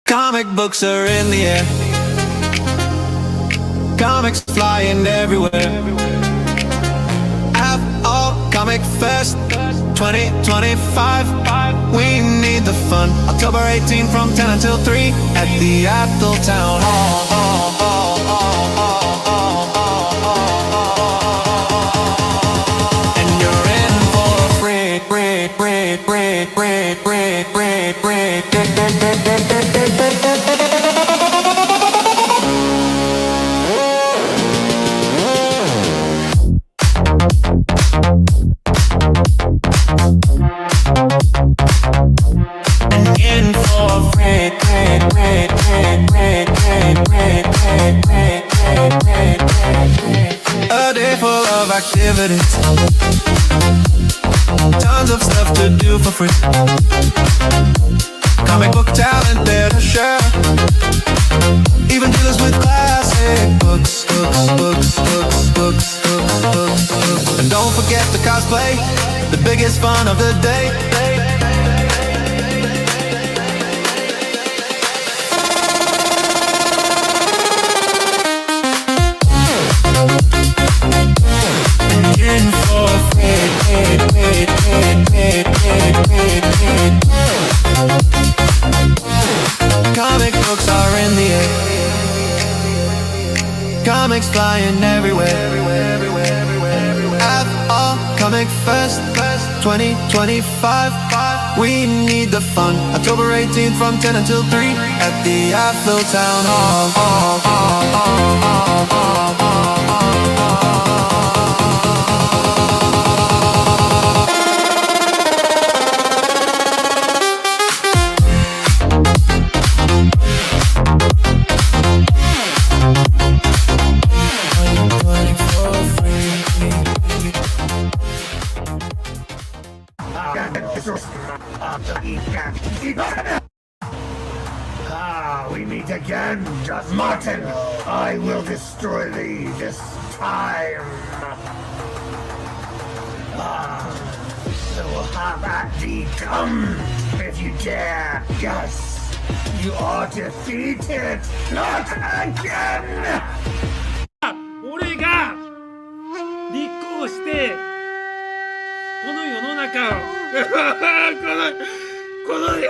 Comic books are in the air, comics flying everywhere. ATHOL Comic Fest 2025. We need the fun. October 18 from 10 until 3 at the ATHOL Town Hall. And you're in for a free. A day full of activities, tons of stuff to do for free. Comic book talent there to share, even dealers with classic books. And don't forget the cosplay, the biggest fun of the day. Comic books are in the air, comics flying everywhere. ATHOL Comic Fest 2025. We need the fun. October 18th from 10 until 3 at the ATHOL Town Hall. We meet again, Martin. I will destroy thee this time. So have at thee come, if you dare. Yes, you are defeated. Not again. 俺が立候補してこの世の中をこの世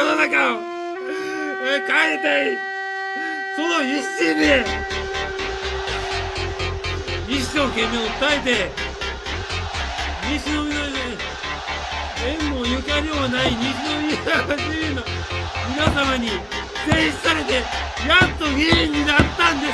の中を変えたい、その一心で一生懸命訴えて、西の縁もゆかりもない西の市民の皆様に選出されてやっと議員になったんです。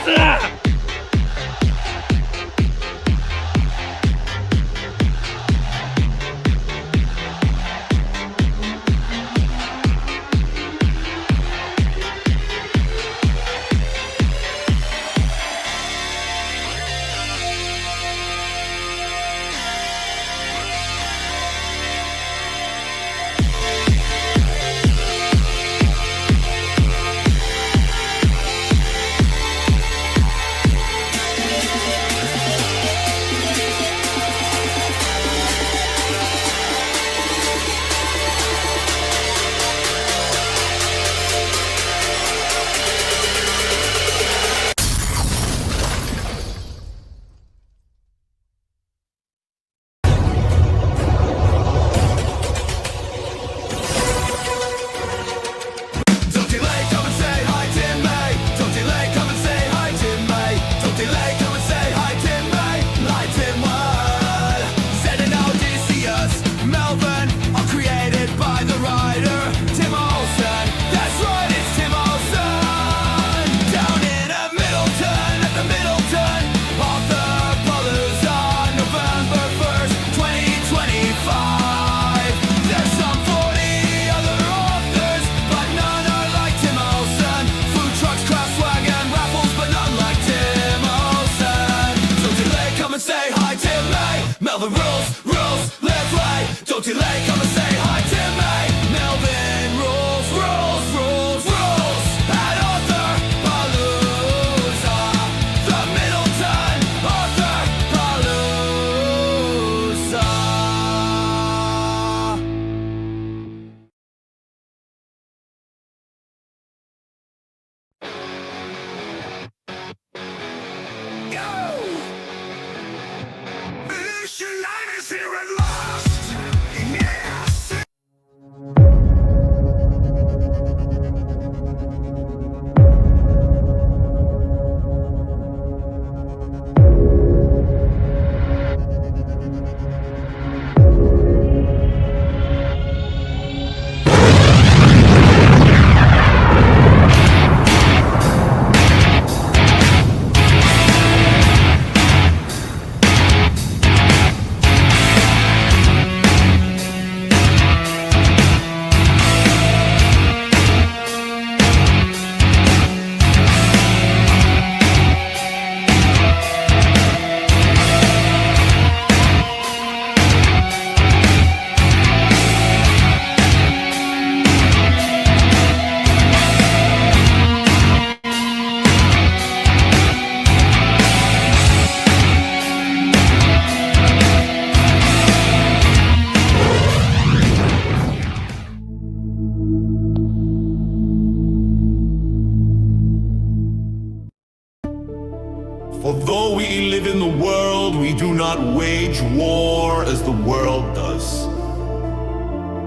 wage war as the world does.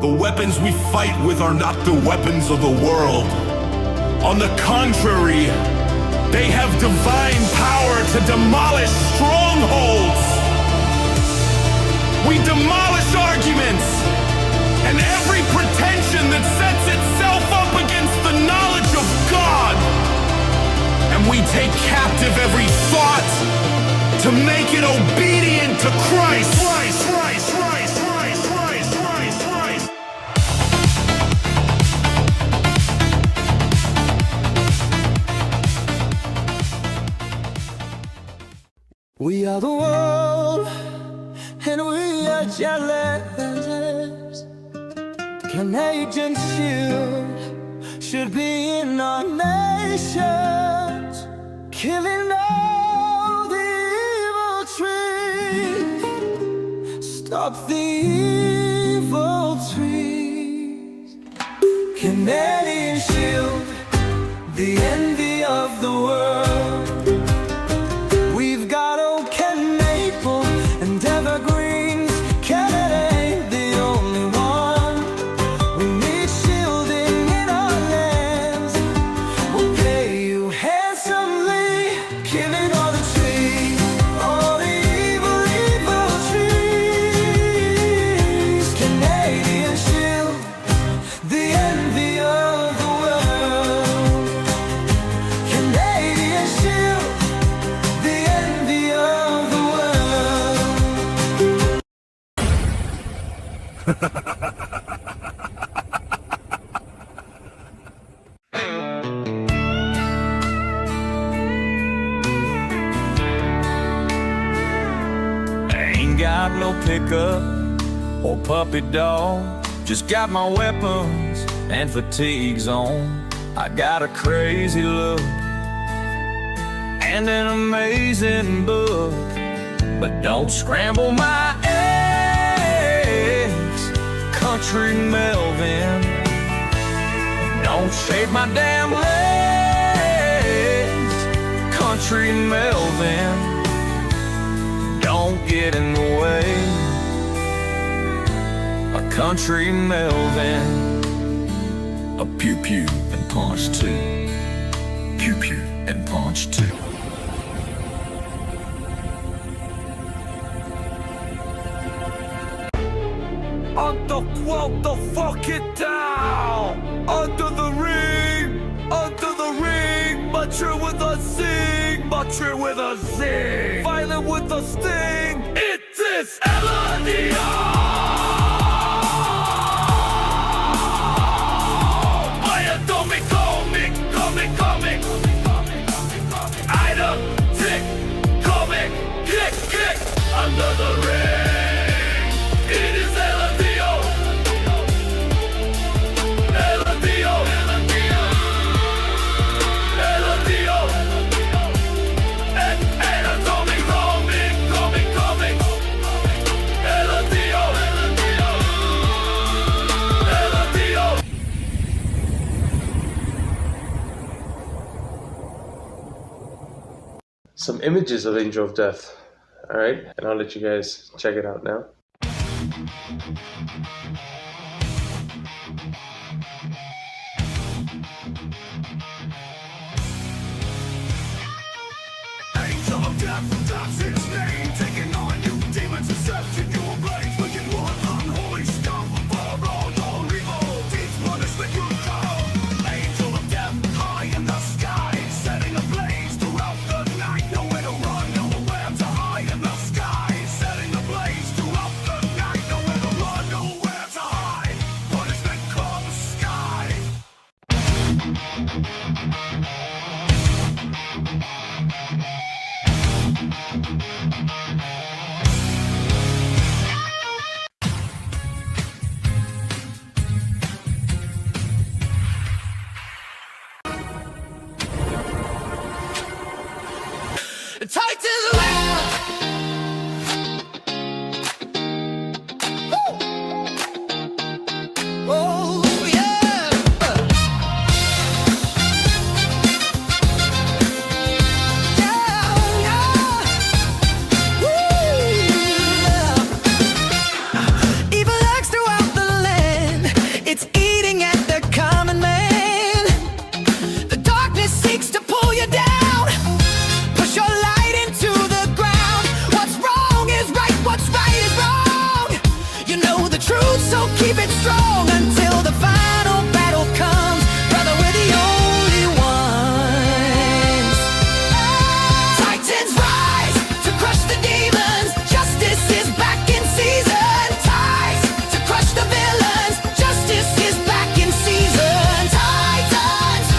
The weapons we fight with are not the weapons of the world. On the contrary, they have divine power to demolish strongholds. We demolish arguments and every pretension that sets itself up against the knowledge of God. And we take captive every thought to make it obedient to Christ. We are the world, and we are challengers. Canadian shield should be in our nations, killing all the evil trees. Stop the evil trees. Canadian shield, the envy of the world. Ain't got no pickup or puppy dog, just got my weapons and fatigues on. I got a crazy look and an amazing book, but don't scramble my eggs, country Melvin. Don't shave my damn legs, country Melvin. Don't get in the way, a country Melvin. A pew pew and punch two, pew pew and punch two. Underquote the fuck it down. Under the ring, mature with a zing, mature with a zing, violent with a sting. It is LNDR. Item, tick, comic, kick, under the ring. It is LNDO. LNDO. LNDO. Anatomic, comic. LNDO. LNDO. Some images of Angel of Death. Alright, and I'll let you guys check it out now. Angel of death, that's its name. Taking on you, demons accepting your blades. Wicked one, unholy scum. For all your evil deeds, punishment you come. Angel of death, high in the sky, setting ablaze throughout the night. Nowhere to run, nowhere to hide in the sky. Setting ablaze throughout the night. Nowhere to run, nowhere to hide. Punishment comes sky. So keep it strong until the final battle comes. Brother, we're the only ones. Titans rise to crush the demons. Justice is back in season. Ties to crush the villains. Justice is back in season. Titans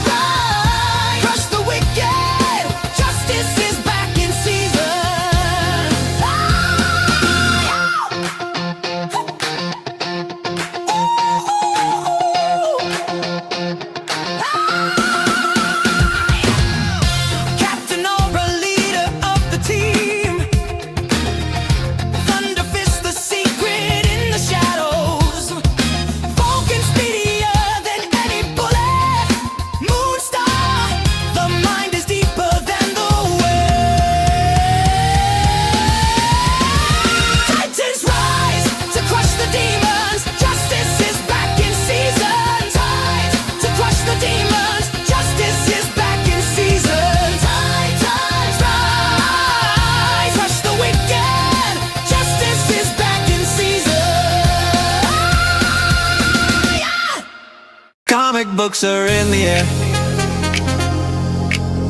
rise, crush the wicked. Justice is back in season. Captain or a leader of the team. Thunder fist the secret in the shadows. Vulcan speedier than any bullet. Moonstar, the mind is deeper than the wave. Titans rise to crush the demons. Justice is back in season. Tides to crush the demons. Justice is back in season. Titans rise, crush the wicked. Justice is back in season. Comic books are in the air.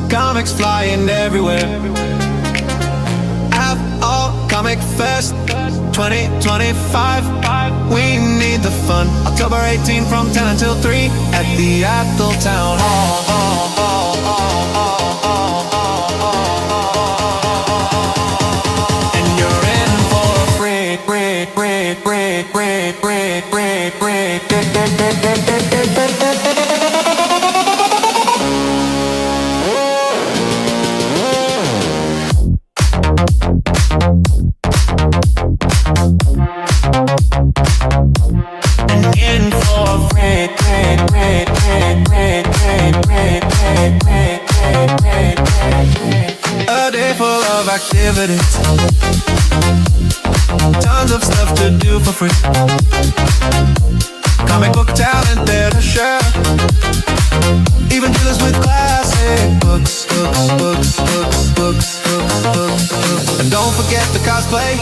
Comics flying everywhere. ATHOL Comic Fest 2025. We need the fun. October 18 from 10 until 3 at the ATHOL Town Hall. And you're in for a a day full of activities. Tons of stuff to do for free. Comic book talent there to share. Even dealers with classic books. And don't forget the cosplay,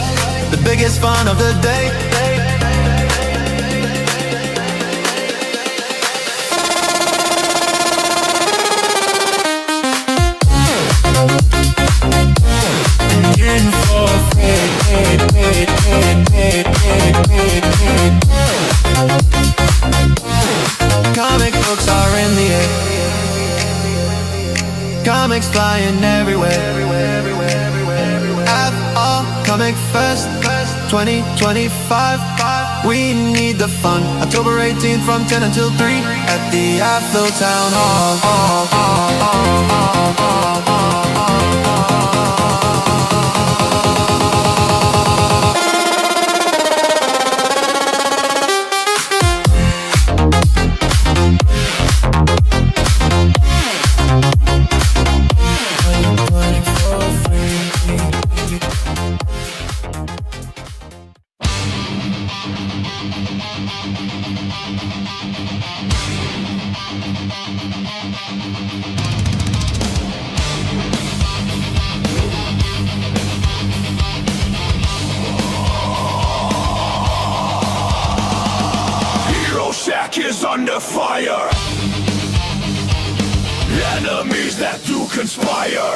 the biggest fun of the day. In for comic books are in the air. Comics flying everywhere. ATHOL Comic Fest 2025. We need the fun. October 18th from 10 until 3 at the ATHOL Town Hall. Shack is under fire. Enemies that do conspire.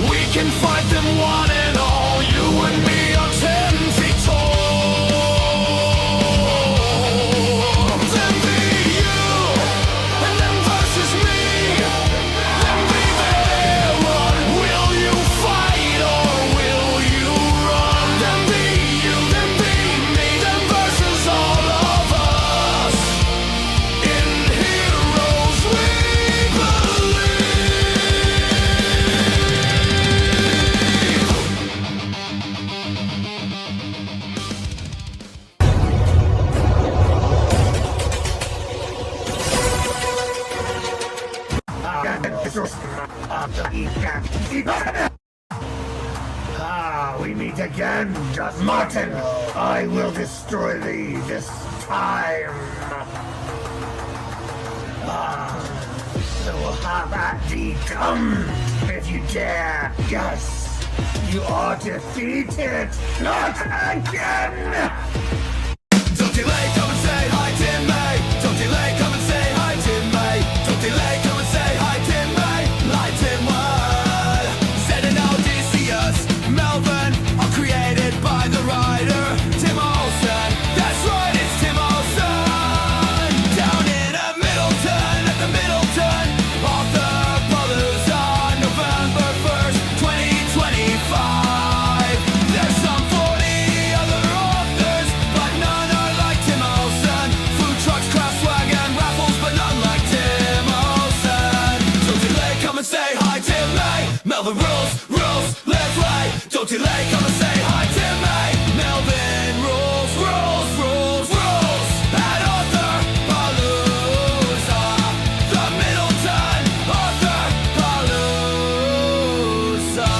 We can fight them one and all. You and me are 10 feet tall. Then be you, and then versus me. Then be there. Will you fight or will you run? Then be you, then be me, then versus all of us. In heroes we believe. We meet again, just Martin. I will destroy thee this time. I will have at thee. Come if you dare. Yes. You are defeated! Not again! Don't delay, come and say hi, Tim May. Don't delay, come and say hi, Tim May. Don't delay, come and say hi, Tim May. Hi, Tim May. Zed and Odysseus, Melbourne, are created by the writer Tim Olsen. That's right, it's Tim Olsen. Down in a Middleton, at the Middleton, author brothers on November 1st, 2025. There's some 40 other authors, but none are like Tim Olsen. Food trucks, craft swag, and raffles, but none like Tim Olsen. Don't delay, come and say hi, Tim May. Melvin rules, rules, live right. Don't delay, come and say hi, Tim May. Melvin rules, rules, rules, rules. At Author Palooza, the Middleton Author Palooza.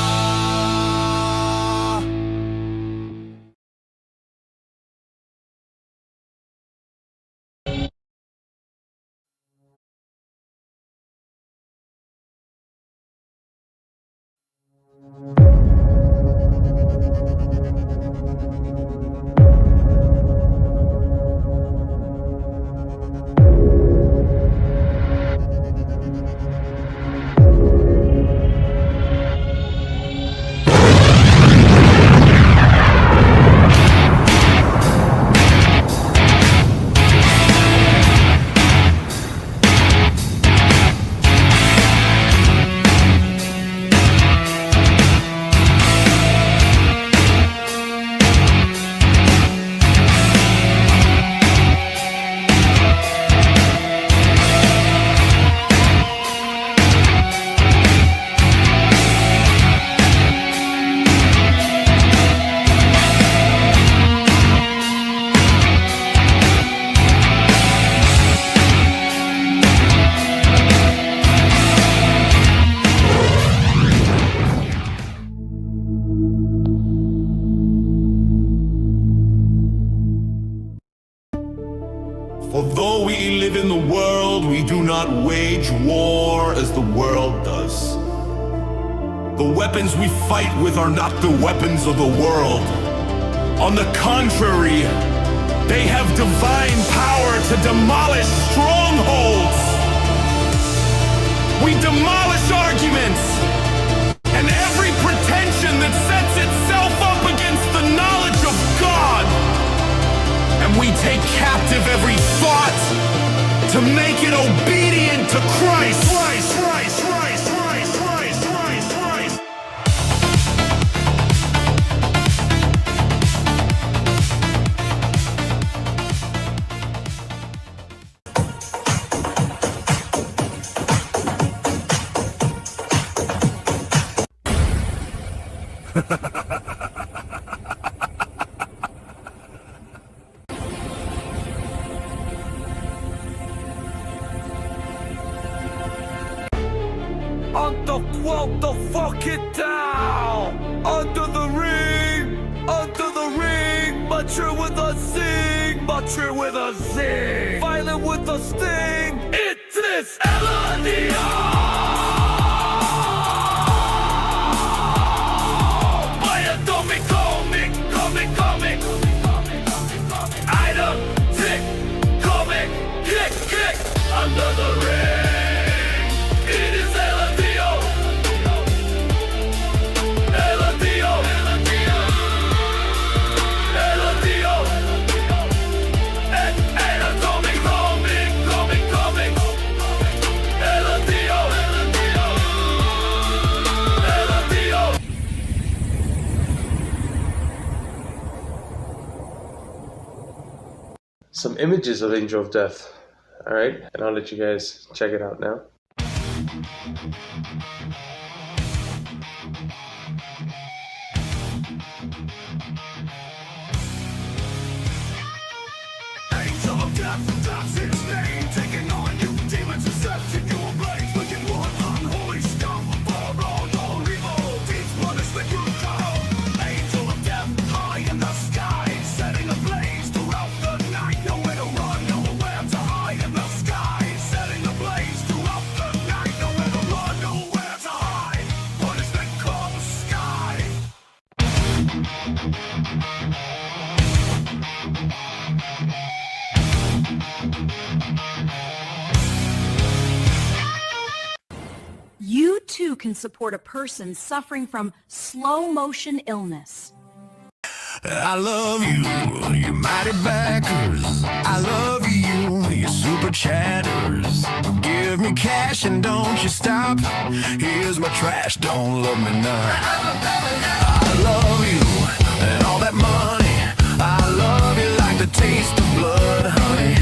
Although we live in the world, we do not wage war as the world does. The weapons we fight with are not the weapons of the world. On the contrary, they have divine power to demolish strongholds. We demolish arguments and every pretension that sets itself up against the knowledge of God. And we take captive every thought to make it obedient to Christ. Christ, Christ, Christ, Christ, Christ, Christ, Christ. Underquote the fuck it down. Under the ring, mature with a zing, mature with a zing, violent with a sting. It is LRDR. Item, tick, comic, kick, under the ring. It is LRDO. LRDO. LRDO. Atomic, comic. LRDO. LRDO. Some images of Angel of Death. Alright, and I'll let you guys check it out now. Angel of death, that's its name. Taking on you, demons accepting your blades. Wicked one, unholy scum. For all evil deeds, punishment you come. Angel of death, high in the sky, setting ablaze throughout the night. Nowhere to run, nowhere to hide in the sky. Setting ablaze throughout the night. Nowhere to run, nowhere to hide. Punishment comes sky. can support a person suffering from slow motion illness. I love you, you mighty backers. I love you, you super chatters. Give me cash and don't you stop. Here's my trash, don't love me now. I love you and all that money. I love you like the taste of blood, honey.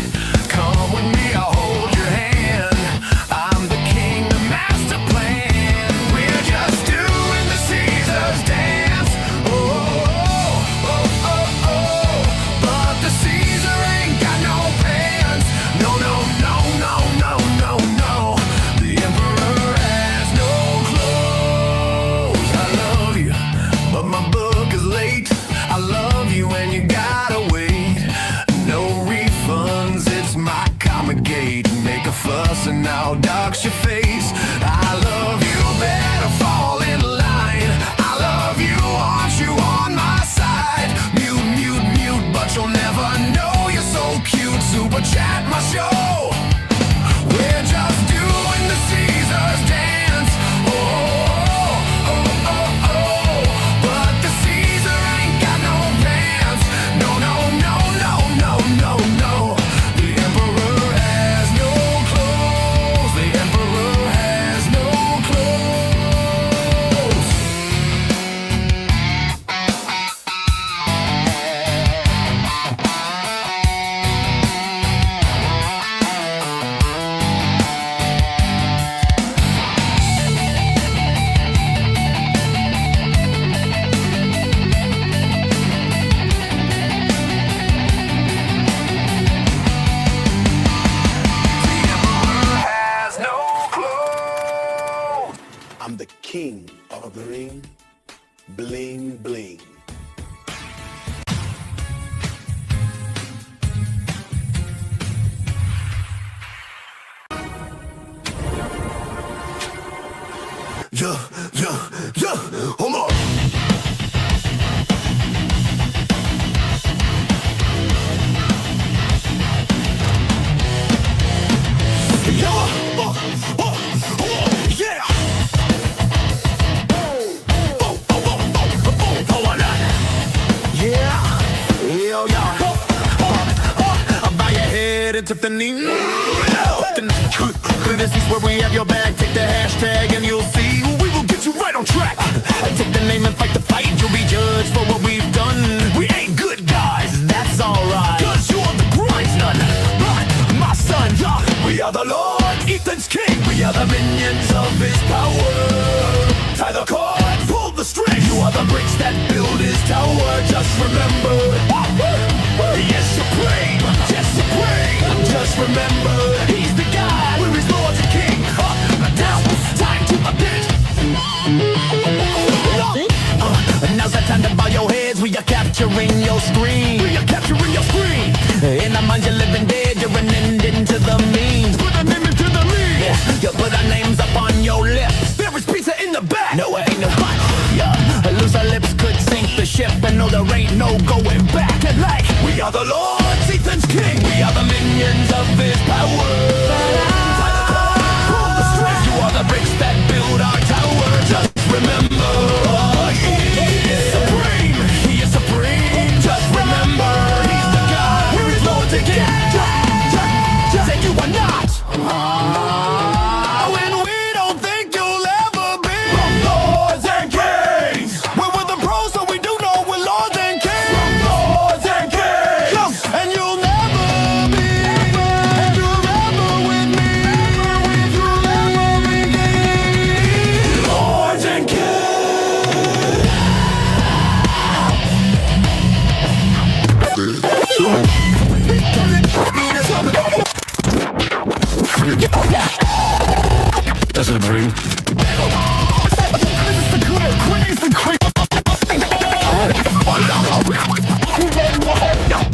Come with me, I'll hold your hand. I'm the king, the master plan. We're just doing the Caesar's dance. But the Caesar ain't got no pants. No, no, no, no, no, no, no. The emperor has no clothes. I love you, but my book is late. I love you and you gotta wait. No refunds, it's my comic gate. Make a fuss and I'll dox your face. I love you, better fall in line. I love you, aren't you on my side? Mute, mute, mute, but you'll never know. You're so cute, super chat my show. We're just doing the Caesar's dance. But the Caesar ain't got no pants. No, no, no, no, no, no, no. The emperor has no clothes. The emperor has no clothes. The emperor has no clothes. I'm the king of the ring, bling bling. Yeah, hold on. Yeah. Bow your head and tip the knee. This is where we have your back. Take the hashtag and you'll see we will get you right on track. Take the name and fight the fight. You'll be judged for what we've done. We ain't good guys, that's alright. Cause you're the grind's none. My son, we are the Lord, Ethan's king. We are the minions of his power. Tie the cord, pull the string. You are the bricks that build his tower. Just remember, yes, supreme, yes, supreme. Just remember, he's the God. We're his lords and king. Now it's time to update. Now's the time to bow your heads. We are capturing your screen. We are capturing your screen. In our minds you're living dead. You're an ending to the means. Put a name into the means. Yeah, you put our names up on your lips. There is pizza in the back. No, it ain't no but. Yeah, loose our lips could sink the ship. And no, there ain't no going back. And like, we are the Lords, Ethan's king. We are the minions of his power. Tie the cord, pull the string. You are the bricks that build our tower. Just remember, he is supreme. He is supreme. Just remember, he's the God. We're his lords again. Say you are not. When we don't think you'll ever be lords and kings. We're the pros, so we do know we're lords and kings. Lords and kings. And you'll never be. And you'll never with me. You'll never be. Lords and That's a dream.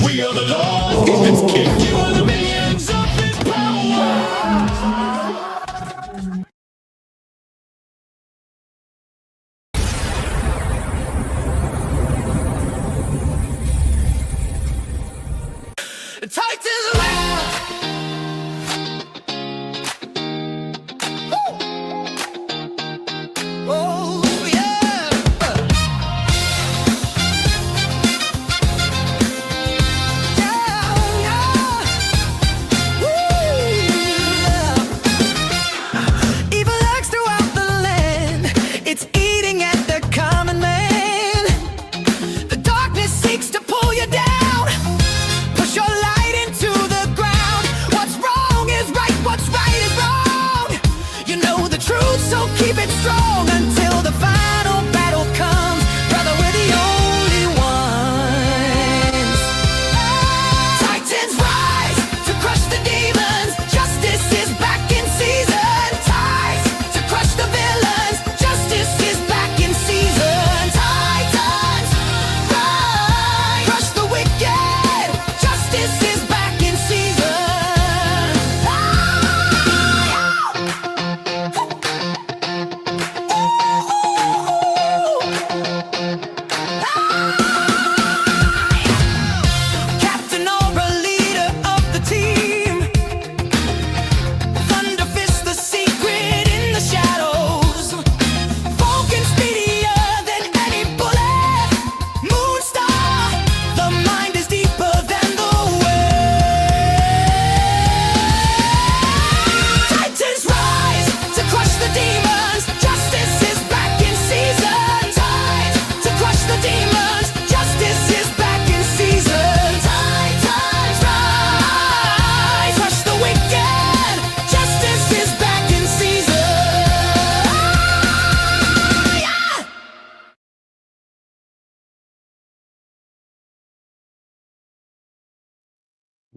We are the Lord. Ethan's king. You are the minions of his power. Titans laugh.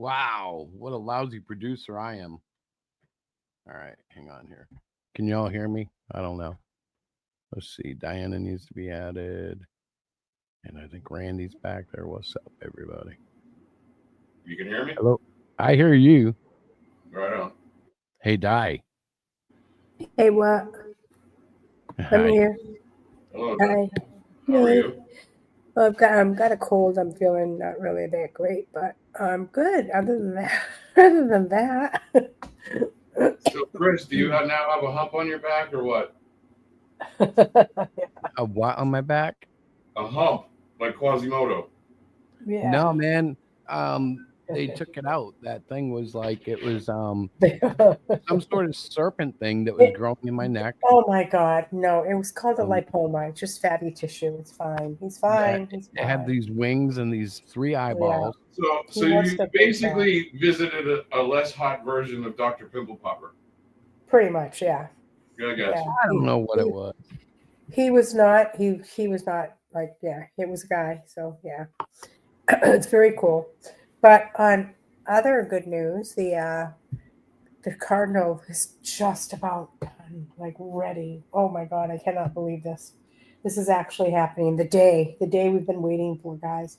Wow, what a lousy producer I am. All right, hang on here. Can you all hear me? I don't know. Let's see. Diana needs to be added. And I think Randy's back there. What's up, everybody? You can hear me? Hello. I hear you. Right on. Hey, Di. Hey, what? I'm Hi. here. Hello, Hi. how are Hey. you? Well, I've got a cold. I'm feeling not really that great, but I'm good. Other than that, other than that. So, Chris, do you now have a hump on your back or what? A what on my back? A hump, like Quasimodo. Yeah. No, man. They took it out. That thing was like it was some sort of serpent thing that was growing in my neck. Oh my God, no! It was called a Um, lipoma. It's just fatty tissue. It's fine. He's Yeah, fine. He's it had fine. these wings and these 3 eyeballs. So He wants you to bring basically visited a less hot version of Dr. Pimple Popper. Pretty much, yeah. I got Yeah. you. I don't know what it was. He was not. He was not like, yeah. It was a guy. So yeah, it's very cool. But on other good news, the Cardinal is just about done, like ready. Oh my God, I cannot believe this. This is actually happening. The day we've been waiting for, guys.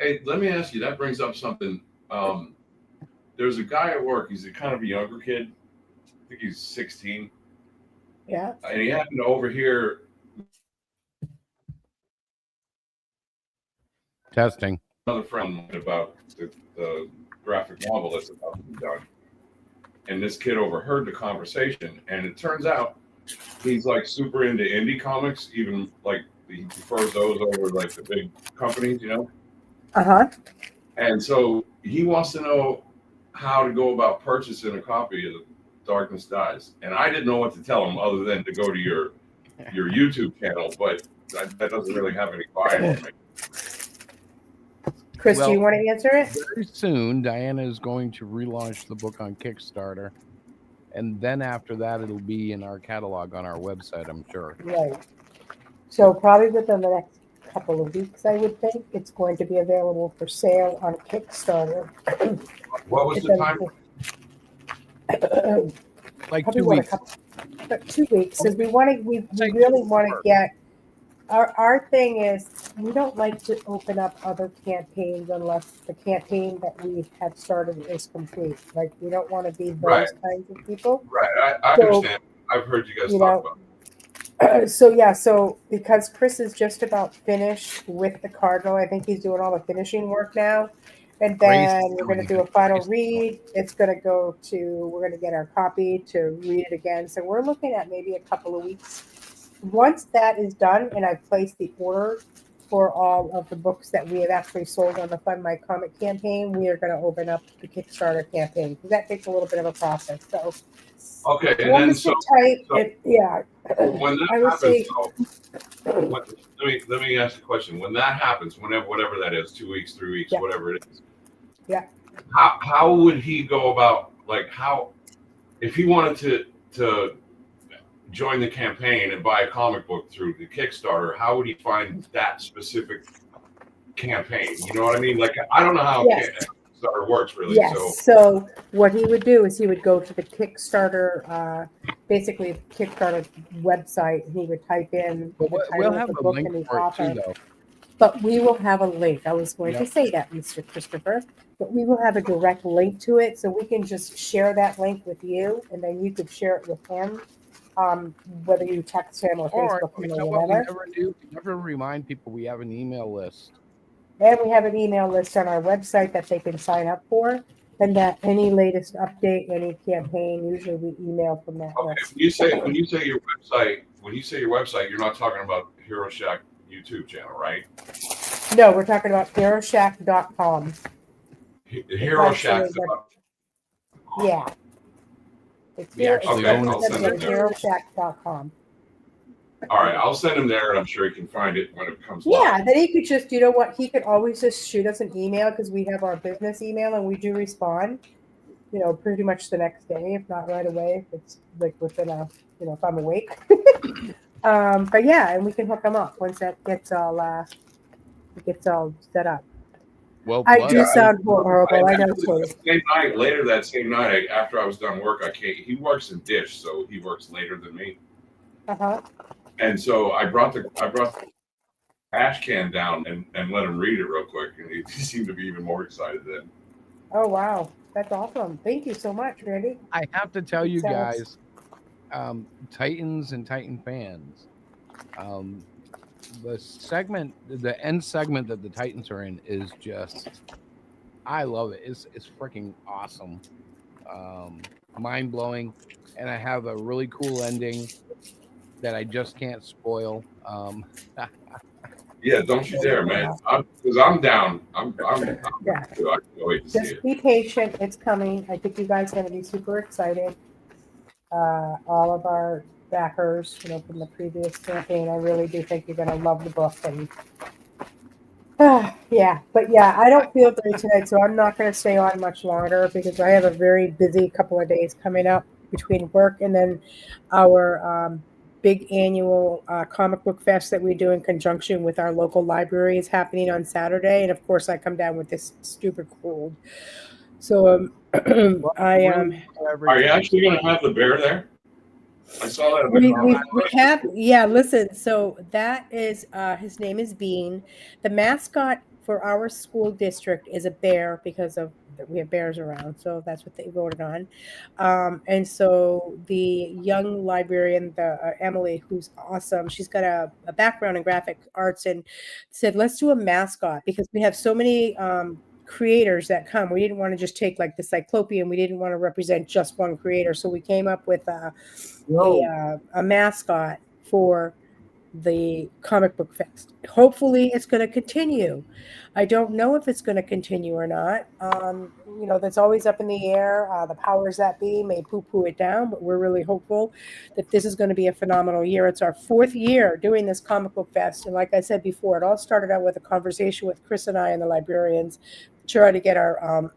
Hey, let me ask you, that brings up something. There's a guy at work, he's a kind of a younger kid. I think he's 16. Yeah. And he happened to overhear Testing. another friend about the graphic novel that's about to be done. And this kid overheard the conversation, and it turns out he's like super into indie comics, even like he prefers those over like the big companies, you know? Uh-huh. And so he wants to know how to go about purchasing a copy of Darkness Dies. And I didn't know what to tell him other than to go to your YouTube channel, but that doesn't really have any buy-in on me. Chris, do you want to answer it? Very soon, Diana is going to relaunch the book on Kickstarter. And then after that, it'll be in our catalog on our website, I'm sure. Right. So probably within the next couple of weeks, I would think, it's going to be available for sale on Kickstarter. What was the time? Like Probably 2 weeks. 2 weeks, because we really want to get our thing is we don't like to open up other campaigns unless the campaign that we have started is complete. Like we don't want to be those kinds of people. Right, I understand. I've heard you guys talk about it. So because Chris is just about finished with the Cardinal, I think he's doing all the finishing work now. And then we're going to do a final read. It's going to go to, we're going to get our copy to read it again. So we're looking at maybe a couple of weeks. Once that is done and I've placed the order for all of the books that we have actually sold on the Fund My Comic campaign, we are going to open up the Kickstarter campaign because that takes a little bit of a process. So, okay, and then when that happens, let me ask you a question. When that happens, whatever that is, 2 weeks, 3 weeks, whatever it is, how would he go about, like, how if he wanted to join the campaign and buy a comic book through the Kickstarter, how would he find that specific campaign? You know what I mean? Like, I don't know how Kickstarter works really. Yes. So what he would do is he would go to the Kickstarter, basically the Kickstarter website, and he would type in the title of the book and the author. But we will have a link. I was going to say that, Mr. Christopher, but we will have a direct link to it, so we can just share that link with you, and then you could share it with him. Whether you text him or Facebook him or whatever. We never remind people we have an email list. And we have an email list on our website that they can sign up for. And that any latest update, any campaign, usually we email from that list. When you say your website, you're not talking about Hero Shack YouTube channel, right? No, we're talking about HeroShack.com. Hero Shack. Yeah. It's HeroShack.com. All right, I'll send him there, and I'm sure he can find it when it comes. Yeah, then he could just, you know what? He could always just shoot us an email because we have our business email, and we do respond. You know, pretty much the next day, if not right away. If it's like within a, if I'm awake. But yeah, and we can hook him up once that gets all set up. Well, I plus, do sound horrible. I know, Actually, too. that same night, later that same night, after I was done work, I came. He works in Dish, so he works later than me. Uh-huh. And so I brought the trash can down and let him read it real quick, and he seemed to be even more excited then. Oh, wow. That's awesome. Thank you so much, Randy. I have to tell you Sounds- guys, Titans and Titan fans, the end segment that the Titans are in is just, I love it. It's freaking awesome, mind blowing, and I have a really cool ending that I just can't spoil. Yeah, don't you dare, man. Because I'm down. I'm Yeah. I can't wait to see Just it. be patient. It's coming. I think you guys are going to be super excited. All of our backers, from the previous campaign, I really do think you're going to love the book. And yeah, but yeah, I don't feel great tonight, so I'm not going to stay on much longer because I have a very busy couple of days coming up between work and then our big annual comic book fest that we do in conjunction with our local library is happening on Saturday. And of course, I come down with this stupid cold. So Are you actually going to have the bear there? I saw that. we have, yeah, listen, so that is his name is Bean. The mascot for our school district is a bear because of we have bears around, so that's what they voted on. And so the young librarian, the Emily, who's awesome, she's got a background in graphic arts, and said let's do a mascot because we have so many creators that come. We didn't want to just take like the Cyclopean. We didn't want to represent just one creator, so we came up with a mascot for the comic book fest. Hopefully it's going to continue. I don't know if it's going to continue or not. That's always up in the air. The powers that be may poo-poo it down, but we're really hopeful that this is going to be a phenomenal year. It's our 4th year doing this comic book fest. And like I said before, it all started out with a conversation with Chris and I and the librarians to try to get our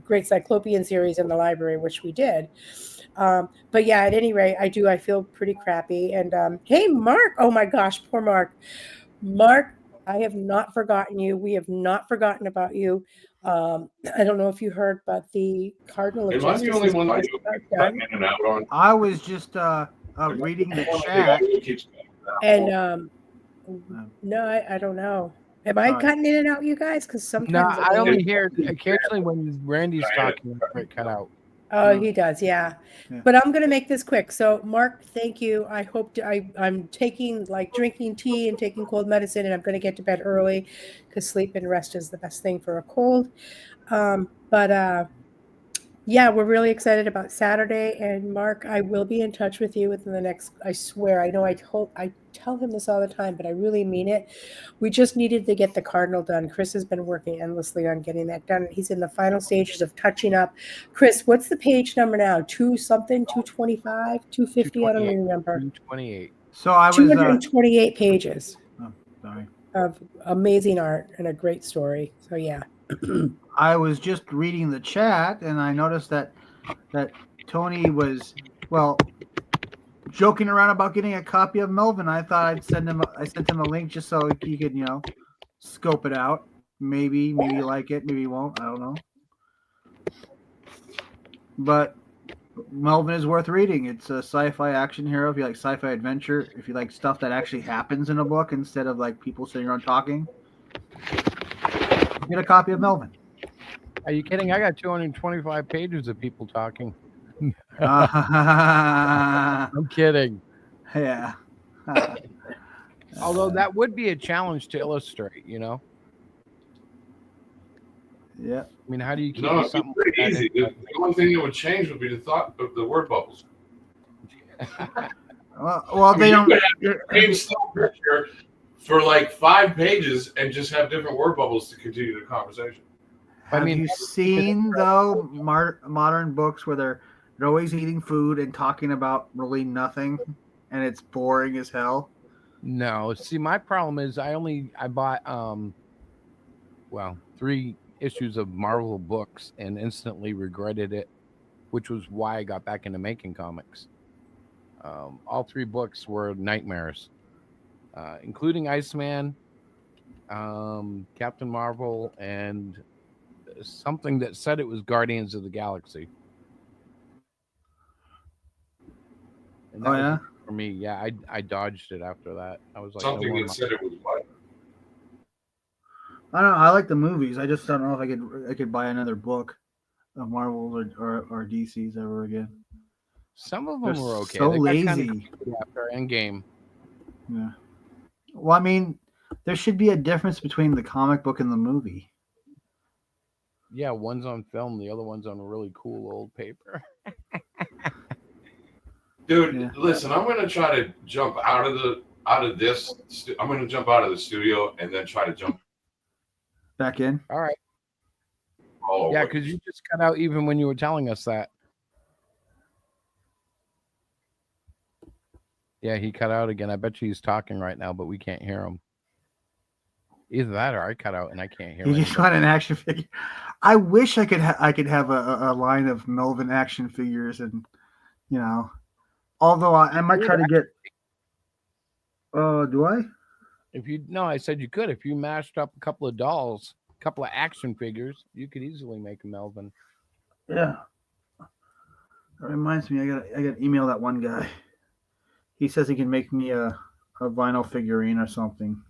Great Cyclopean series in the library, which we did. But yeah, at any rate, I feel pretty crappy. And hey, Mark, oh my gosh, poor Mark. Mark, I have not forgotten you. We have not forgotten about you. I don't know if you heard, but the Cardinal of Am I the Justice only is one that just about done. in and out on? I was just reading the chat. And no, I don't know. Am I cutting in and out, you guys? Because No, sometimes I only hear occasionally when Randy's talking, it cut out. Oh, he does, yeah. But I'm going to make this quick. So, Mark, thank you. I hope I'm taking drinking tea and taking cold medicine, and I'm going to get to bed early because sleep and rest is the best thing for a cold. Yeah, we're really excited about Saturday. And Mark, I will be in touch with you within the next, I swear, I know I tell him this all the time, but I really mean it. We just needed to get the Cardinal done. Chris has been working endlessly on getting that done. He's in the final stages of touching up. Chris, what's the page number now? 225, 250? I don't even remember. 228. So I was 228 pages. Oh, sorry. Of amazing art and a great story. So yeah. I was just reading the chat and I noticed that Tony was joking around about getting a copy of Melvin. I thought I sent him a link just so he could scope it out. Maybe you like it, maybe you won't. I don't know. But Melvin is worth reading. It's a sci-fi action hero. If you like sci-fi adventure, if you like stuff that actually happens in a book instead of like people sitting around talking, get a copy of Melvin. Are you kidding? I got 225 pages of people talking. I'm kidding. Yeah. Although that would be a challenge to illustrate, Yeah. I mean, how do you keep No, something it's pretty like easy. that? The only thing that would change would be the thought of the word bubbles. They don't. Same still picture for like 5 pages and just have different word bubbles to continue the conversation. Have you seen though modern books where they're always eating food and talking about really nothing, and it's boring as hell? No, see, my problem is I bought 3 issues of Marvel books and instantly regretted it, which was why I got back into making comics. All 3 books were nightmares, including Iceman, Captain Marvel, and something that said it was Guardians of the Galaxy. And that Oh was yeah. for me. Yeah, I dodged it after that. I was like, Something no more that said it was what? I don't know. I like the movies. I just don't know if I could buy another book of Marvel or DC's ever again. Some of They're them were okay. so They got kind of lazy. creepy after Endgame. Yeah. Well, I mean, there should be a difference between the comic book and the movie. Yeah, one's on film, the other one's on really cool old paper. Dude, Yeah. listen, I'm gonna try to jump out of this. I'm gonna jump out of the studio and then try to jump Back in. All right. all Yeah, over. because you just cut out even when you were telling us that. Yeah, he cut out again. I bet you he's talking right now, but we can't hear him. Either that or I cut out and I can't hear You him. just want an action figure. I wish I could have a line of Melvin action figures, and although I might try to get. Do I? I said you could. If you mashed up a couple of dolls, a couple of action figures, you could easily make a Melvin. Yeah. That reminds me, I got to email that one guy. He says he can make me a vinyl figurine or something.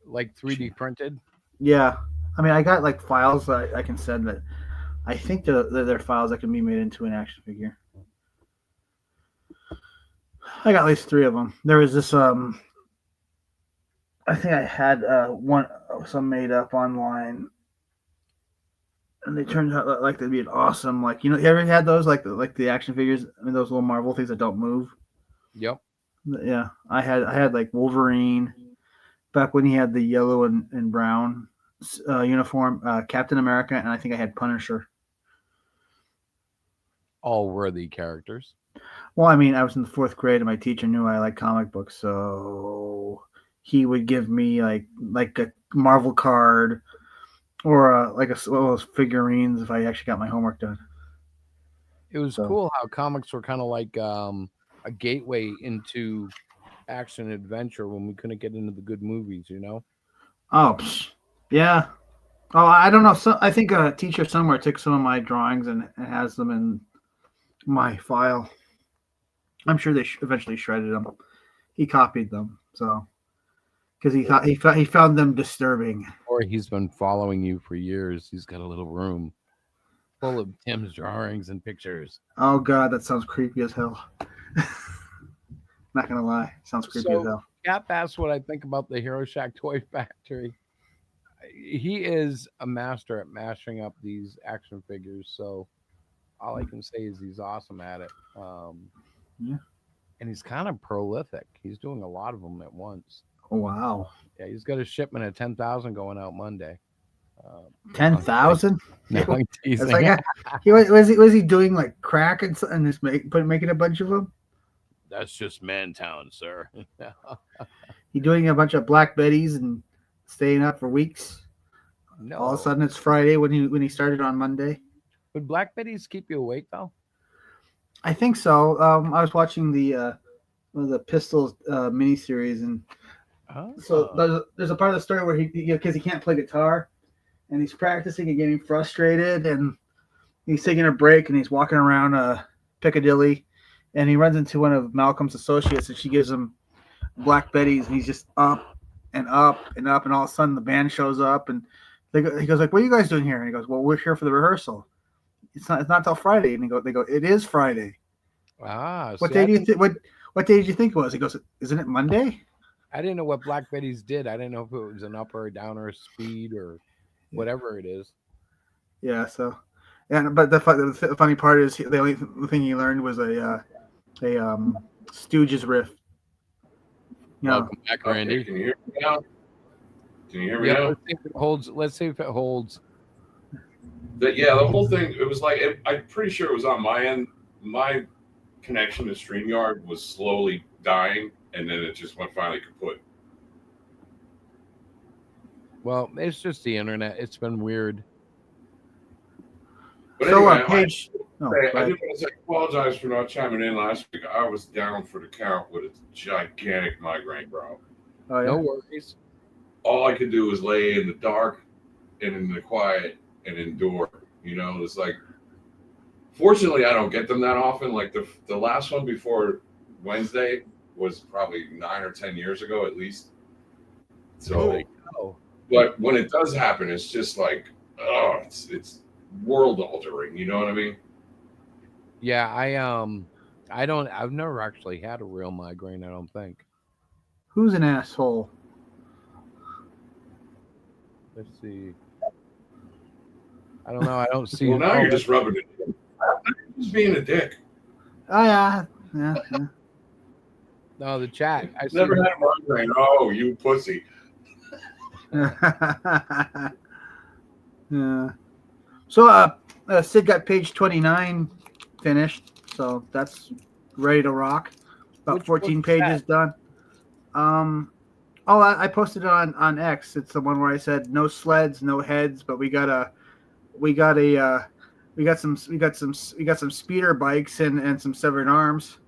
Like 3D printed? Yeah. I mean, I got like files that I can send that. I think they're files that can be made into an action figure. I got at least 3 of them. There was this I think I had some made up online, and they turned out like they'd be awesome. Like, you ever had those like the action figures? I mean, those little Marvel things that don't move. Yep. Yeah, I had like Wolverine back when he had the yellow and brown uniform, Captain America, and I think I had Punisher. All worthy characters. Well, I mean, I was in the 4th grade, and my teacher knew I liked comic books, so he would give me like a Marvel card or like one of those figurines if I actually got my homework done. It was cool how comics were kind of like a gateway into action adventure when we couldn't get into the good movies, Oh, yeah. Oh, I don't know. So I think a teacher somewhere took some of my drawings and has them in my file. I'm sure they eventually shredded them. He copied them, so because he thought he found them disturbing. Or he's been following you for years. He's got a little room full of Tim's drawings and pictures. Oh God, that sounds creepy as hell. Not gonna lie, sounds creepy as hell. Cap asked what I think about the Hero Shack Toy Factory. He is a master at mashing up these action figures, so all I can say is he's awesome at it. Yeah. And he's kind of prolific. He's doing a lot of them at once. Oh, wow. Yeah, he's got a shipment of 10,000 going out Monday. 10,000? No, I'm teasing. Like, was he doing like crack and just making a bunch of them? That's just Mantown, sir. He doing a bunch of Black Betties and staying up for weeks? No. All of a sudden it's Friday when he started on Monday. Would Black Betties keep you awake though? I think so. I was watching the one of the Pistols miniseries, and so there's a part of the story where he because he can't play guitar, and he's practicing and getting frustrated, and he's taking a break, and he's walking around Piccadilly, and he runs into one of Malcolm's associates, and she gives him Black Betties, and he's just up and up and up, and all of a sudden the band shows up, and he goes like, "What are you guys doing here?" And he goes, "Well, we're here for the rehearsal. It's not till Friday." And they go, "It is Friday." What day do you think? What day did you think it was? He goes, "Isn't it Monday?" I didn't know what Black Betties did. I didn't know if it was an upper or downer speed or whatever it is. Yeah. So, but the funny part is the only thing he learned was a Stooges riff. Welcome back, Randy. Okay, can you hear me now? Can you hear me now? Let's see if it holds. Let's see if it holds. The whole thing. It was like I'm pretty sure it was on my end. My connection to StreamYard was slowly dying, and then it just went finally kaput. Well, it's just the internet. It's been weird. But So, anyway, Paige. I do want to apologize for not chiming in last week. I was down for the count with a gigantic migraine, bro. Oh, yeah. No worries. All I could do was lay in the dark and in the quiet and endure. You know, it's like, fortunately, I don't get them that often. Like the last one before Wednesday was probably 9 or 10 years ago at least. So, but when it does happen, it's just like, oh, it's world altering. You know what I mean? Yeah, I've never actually had a real migraine, I don't think. Who's an asshole? Let's see. I don't know. I don't see. Well, now you're just rubbing it in. Just being a dick. Oh yeah. No, the chat. I Never had a migraine. Oh, you pussy. Yeah. So Sid got page 29 finished, so that's ready to rock. About 14 pages done. I posted it on X. It's the one where I said no sleds, no heads, but we got some speeder bikes and some severed arms.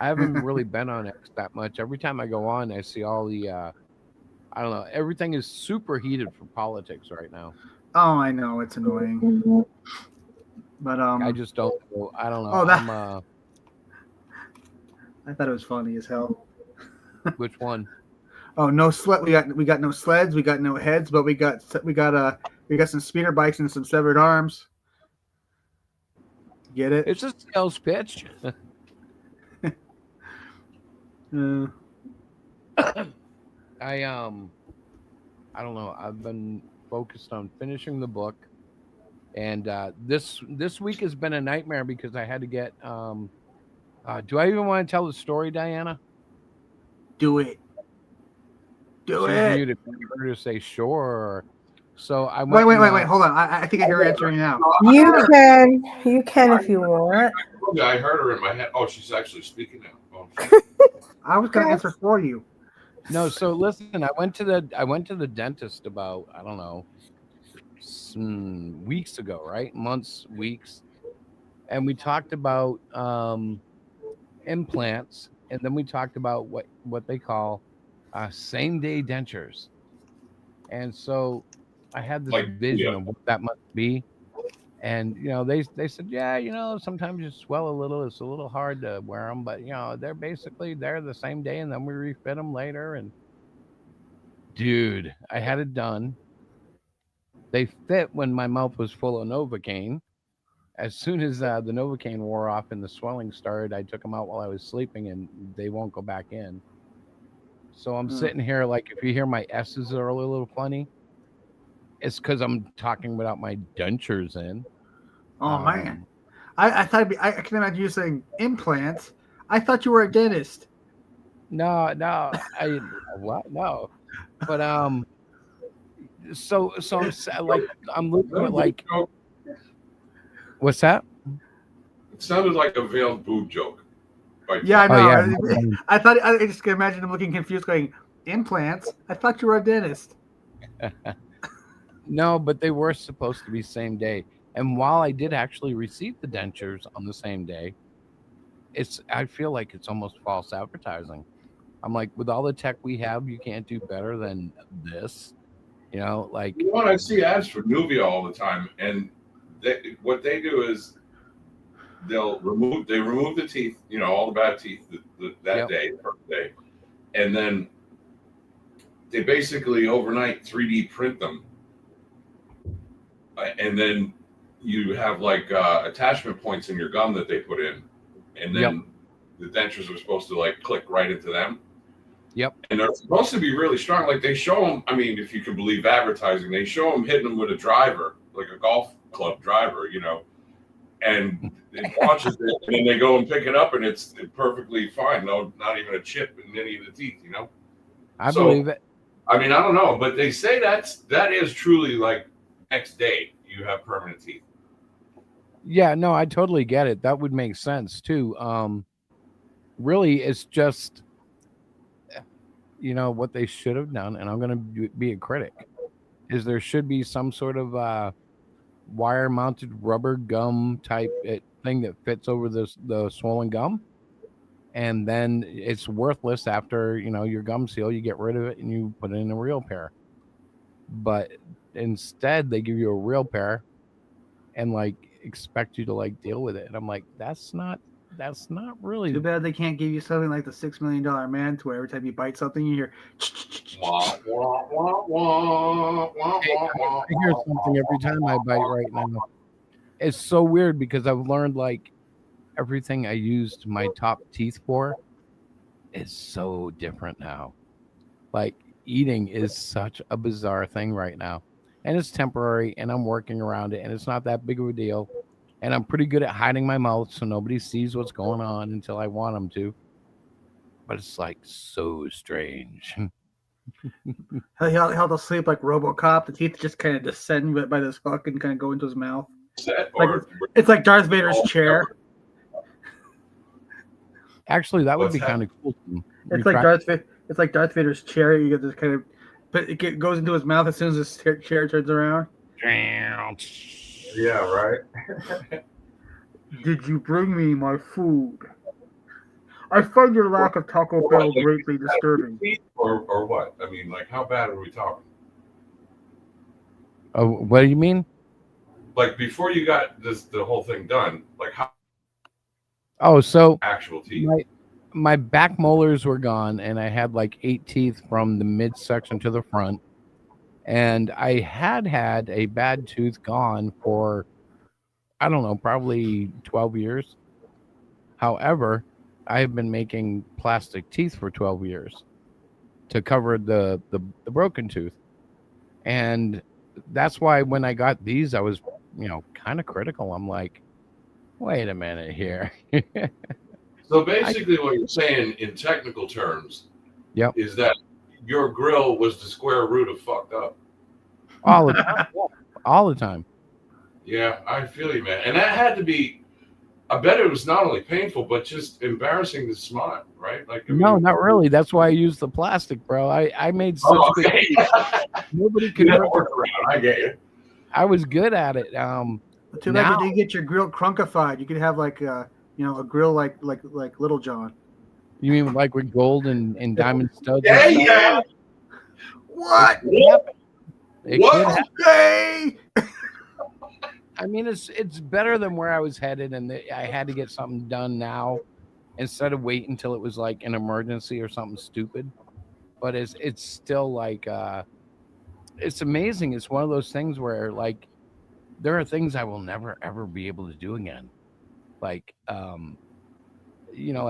I haven't really been on X that much. Every time I go on, I see all the I don't know. Everything is super heated for politics right now. Oh, I know, it's annoying. But I just don't know. I don't know. Oh, that, I thought it was funny as hell. Which one? Oh, no sled. We got no sleds. We got no heads, but we got some speeder bikes and some severed arms. Get it? It's a sales pitch. I don't know. I've been focused on finishing the book, and this week has been a nightmare because I had to get. Do I even want to tell the story, Diana? Do it. Do She's it. muted. For her to say sure. So I wait. Hold on. I think I hear her answering now. You can if you want. I heard her in my head. Oh, she's actually speaking now. Oh, I was going to answer for you. No, so listen, I went to the dentist about, I don't know, some weeks ago, right? Weeks. And we talked about implants, and then we talked about what they call same-day dentures. And so I had this vision of what that must be. And, they said, yeah, sometimes you swell a little. It's a little hard to wear them, but, they're the same day, and then we refit them later. And, dude, I had it done. They fit when my mouth was full of Novocaine. As soon as the Novocaine wore off and the swelling started, I took them out while I was sleeping, and they won't go back in. So I'm sitting here, like, if you hear my S's are a little funny, it's because I'm talking without my dentures in. Oh, man. I thought I can imagine you saying implants. I thought you were a dentist. No, what? No. But so like I'm looking at like, what's that? it sounded like a veiled boob joke. Yeah, I know. Yeah. I just can imagine him looking confused, going, implants? I thought you were a dentist. No, but they were supposed to be same day. And while I did actually receive the dentures on the same day, I feel like it's almost false advertising. I'm like, with all the tech we have, you can't do better than this. Like, I see ads for Nuvia all the time, and what they do is they remove the teeth, all the bad teeth that day, the first day, and then they basically overnight 3D print them, and then you have like attachment points in your gum that they put in, and then the dentures are supposed to like click right into them. Yep. And they're supposed to be really strong. Like they show them, I mean, if you can believe advertising, they show them hitting them with a driver, like a golf club driver, and it launches it, and then they go and pick it up, and it's perfectly fine. No, not even a chip in any of the teeth, I believe it. I mean, I don't know, but they say that is truly like next day you have permanent teeth. Yeah, no, I totally get it. That would make sense too. Really, it's just, what they should have done, and I'm going to be a critic, is there should be some sort of wire-mounted rubber gum type thing that fits over the swollen gum, and then it's worthless after your gum seal. You get rid of it and you put it in a real pair. but instead they give you a real pair and like expect you to like deal with it. And I'm like, that's not really. Too bad they can't give you something like the $6 million man, to where every time you bite something, you hear. Wah, wah, wah, wah, wah, Hey, wah, wah, I hear something every time I bite right now. It's so weird because I've learned like everything I used my top teeth for is so different now. Like eating is such a bizarre thing right now. And it's temporary and I'm working around it and it's not that big of a deal. And I'm pretty good at hiding my mouth so nobody sees what's going on until I want them to. But it's like so strange. How they'll sleep like RoboCop. The teeth just kind of descend by this hook and kind of go into his mouth. Set Like or it's like Darth Vader's chair. Actually, that would What's be that? kind of cool. It's like Darth Vader's chair. You get this kind of, but goes into his mouth as soon as his chair turns around. Yeah, right. Did you bring me my food? I find your lack of Taco Bell greatly disturbing. Or what? I mean, like, how bad are we talking? Oh, what do you mean? Like, before you got the whole thing done, like, how Oh, so actual teeth? my back molars were gone, and I had like 8 teeth from the midsection to the front. And I had a bad tooth gone for, I don't know, probably 12 years. However, I have been making plastic teeth for 12 years to cover the broken tooth. And that's why when I got these, I was, kind of critical. I'm like, wait a minute here. So basically, what you're saying in technical terms, Yep. is that your grill was the square root of fucked up. All the time. All the time. Yeah, I feel you, man. And that had to be. I bet it was not only painful, but just embarrassing to smile, right? Like, I No, mean, not really. That's why I used the plastic, bro. I made such oh, good okay. nobody could You rip know, it. work around. I get you. I was good at it. Too bad now, you didn't get your grill crunkified. You could have like a grill like Little John. you mean like with gold and diamond studs? Yeah, and stuff? yeah. What? It What? could happen. Okay. I mean, it's better than where I was headed, and I had to get something done now instead of wait until it was like an emergency or something stupid. But it's still like it's amazing. It's one of those things where like there are things I will never ever be able to do again. Like like I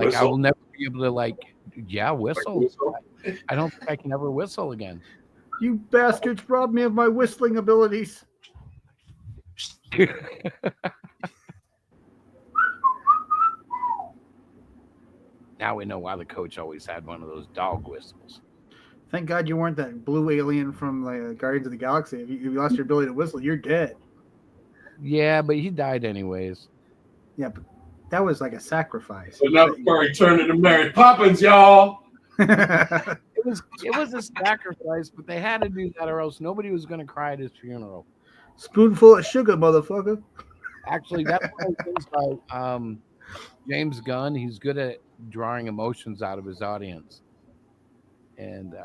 Whistle? will never be able to like whistle. Whistle? I don't think I can ever whistle again. You bastards robbed me of my whistling abilities. Now we know why the coach always had one of those dog whistles. Thank God you weren't that blue alien from the Guardians of the Galaxy. If you lost your ability to whistle, you're dead. Yeah, but he died anyways. Yeah, but that was like a sacrifice. So now Furry turned into Mary Poppins, y'all. It was a sacrifice, but they had to do that or else nobody was going to cry at his funeral. Spoonful of sugar, motherfucker. Actually, that's one of the things about James Gunn. He's good at drawing emotions out of his audience, and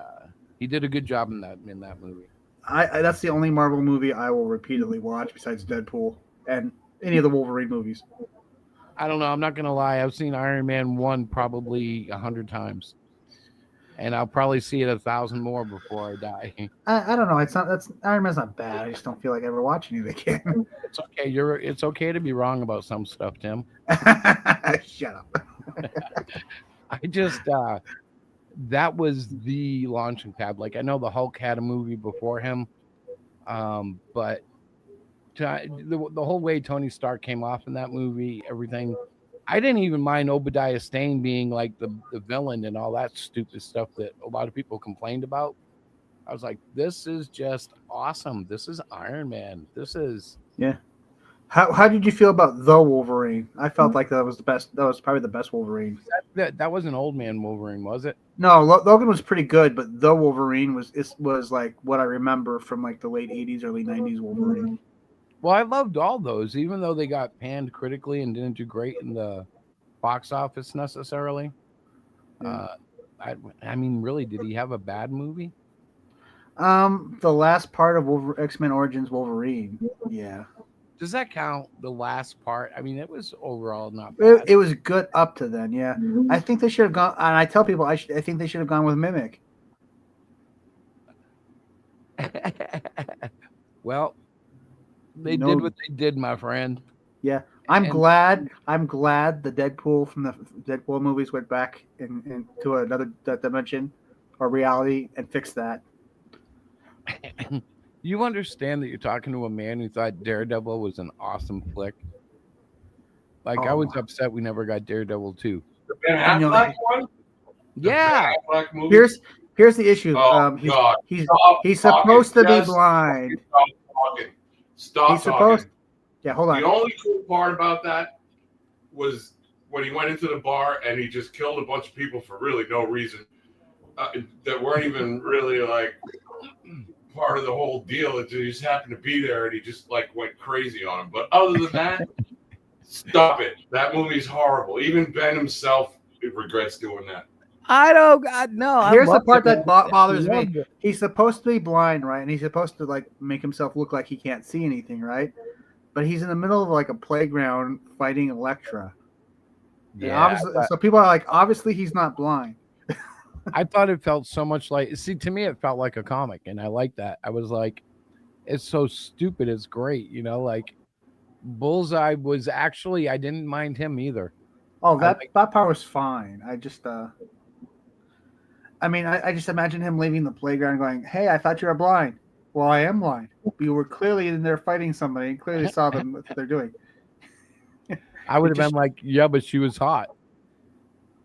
he did a good job in that movie. I that's the only Marvel movie I will repeatedly watch besides Deadpool and any of the Wolverine movies. I don't know. I'm not going to lie. I've seen Iron Man 1 probably 100 times. And I'll probably see it 1,000 more before I die. I don't know. That's Iron Man's not bad. I just don't feel like ever watching it again. It's okay. It's okay to be wrong about some stuff, Tim. Shut up. I just that was the launching pad. Like I know the Hulk had a movie before him, but the whole way Tony Stark came off in that movie, everything. I didn't even mind Obadiah Stane being like the villain and all that stupid stuff that a lot of people complained about. I was like, this is just awesome. This is Iron Man. This is How did you feel about the Wolverine? I felt like that was the best. That was probably the best Wolverine. That was an old man Wolverine, was it? No, Logan was pretty good, but the Wolverine was like what I remember from like the late '80s, early '90s Wolverine. Well, I loved all those, even though they got panned critically and didn't do great in the box office necessarily. I mean, really, did he have a bad movie? The last part of X-Men Origins Wolverine. Yeah. Does that count? The last part? I mean, it was overall not bad. It was good up to then, yeah. I think they should have gone, and I tell people I think they should have gone with Mimic. Well, they did what they did, my friend. Yeah, I'm glad the Deadpool from the Deadpool movies went back into another dimension or reality and fixed that. You understand that you're talking to a man who thought Daredevil was an awesome flick? Like, I was upset we never got Daredevil 2. The Ben Affleck one? Yeah. Ben Affleck movie? Here's the issue. Oh, God. He's supposed to be blind. Stop He's talking. supposed. Yeah, hold on. The only cool part about that was when he went into the bar and he just killed a bunch of people for really no reason that weren't even really like part of the whole deal. It just happened to be there and he just like went crazy on him. But other than that, stop it. That movie's horrible. Even Ben himself regrets doing that. I don't. God, no. Here's the part that bothers me. He's supposed to be blind, right? And he's supposed to like make himself look like he can't see anything, right? But he's in the middle of like a playground fighting Elektra. Yeah. So people are like, obviously he's not blind. I thought it felt so much like. See, to me, it felt like a comic, and I like that. I was like, it's so stupid. It's great, you know. Like Bullseye was actually. I didn't mind him either. Oh, that part was fine. I just. I mean, I just imagine him leaving the playground going, hey, I thought you were blind. Well, I am blind. You were clearly in there fighting somebody and clearly saw them what they're doing. I would have been like, yeah, but she was hot.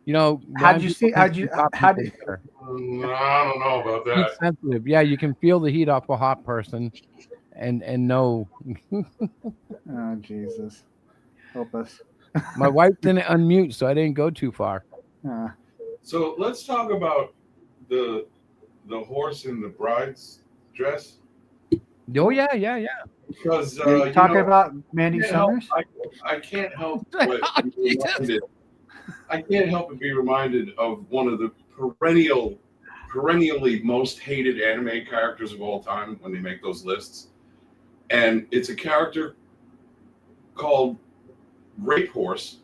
You know, I don't know about that. Heat sensitive. Yeah, you can feel the heat off a hot person and know. Oh, Jesus. Help us. My wife didn't unmute, so I didn't go too far. So let's talk about the horse in the bride's dress. Oh yeah. Because you're talking about Mandy Summers. I can't help but be reminded. I can't help but be reminded of one of the perennially most hated anime characters of all time when they make those lists, and it's a character called Rape Horse,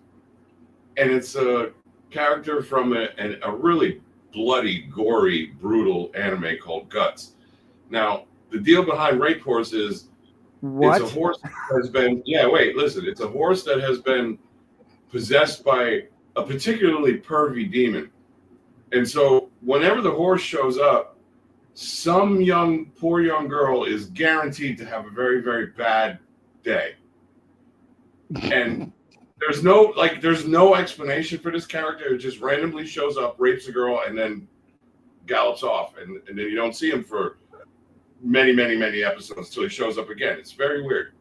and it's a character from a really bloody, gory, brutal anime called Guts. Now, the deal behind Rape Horse is it's a horse that has been it's a horse that has been possessed by a particularly pervy demon. And so whenever the horse shows up, some poor young girl is guaranteed to have a very, very bad day. And there's no explanation for this character. It just randomly shows up, rapes a girl, and then gallops off. And then you don't see him for many, many, many episodes until he shows up again. It's very weird.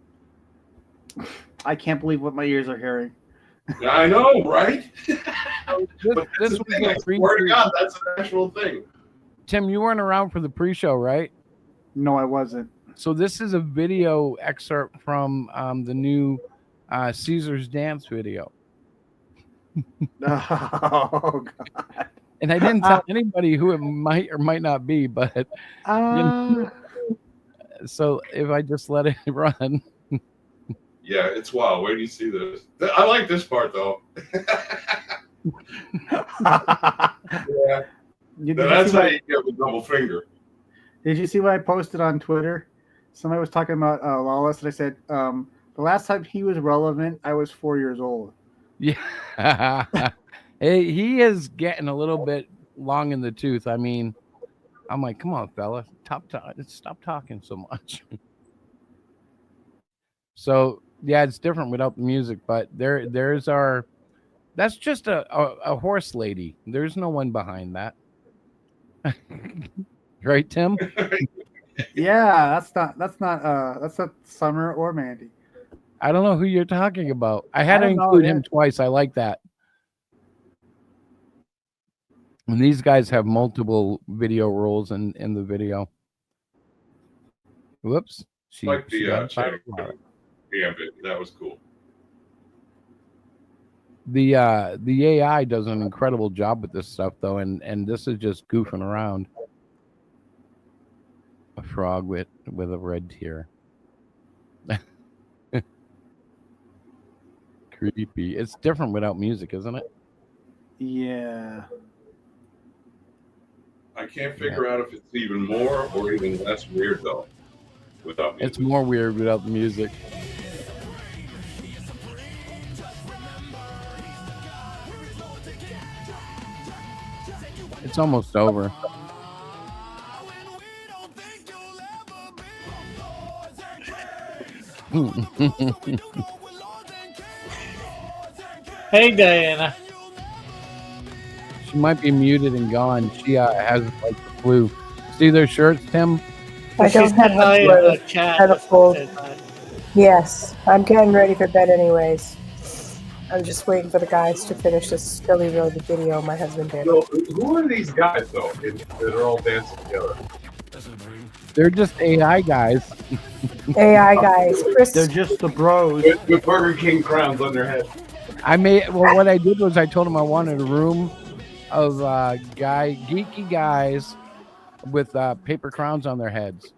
I can't believe what my ears are hearing. I know, right? This was I swear to God, that's an actual thing. Tim, you weren't around for the pre-show, right? No, I wasn't. So this is a video excerpt from the new Caesar's dance video. Oh God! And I didn't tell anybody who it might or might not be, but you know, so if I just let it run. Yeah, it's wild. Where do you see this? I like this part though. Yeah. That's how you get the double finger. Did you see what I posted on Twitter? Somebody was talking about Lawless, and I said, the last time he was relevant, I was 4 years old. Yeah. Hey, he is getting a little bit long in the tooth. I mean, I'm like, come on, fella. Stop talking so much. So, yeah, it's different without the music, but there's our... That's just a horse lady. There's no one behind that. Right, Tim? Yeah, that's not Summer or Mandy. I don't know who you're talking about. I had to include him twice. I like that. And these guys have multiple video roles in the video. Whoops. Like the Gambit. That was cool. The AI does an incredible job with this stuff though, and this is just goofing around. A frog with a red tear. Creepy. It's different without music, isn't it? Yeah. I can't figure out if it's even more or even less weird though, without music. It's more weird without the music. It's almost over. Hey, Diana. She might be muted and gone. She has like the flu. See their shirts, Tim? I don't have the flu. I have a cold. Yes, I'm getting ready for bed anyways. I'm just waiting for the guys to finish this Philly Road video my husband did. So, who are these guys though that are all dancing together? They're just AI guys. AI guys. Chris, They're just the bros. With Burger King crowns on their head. What I did was I told them I wanted a room of geeky guys with paper crowns on their heads.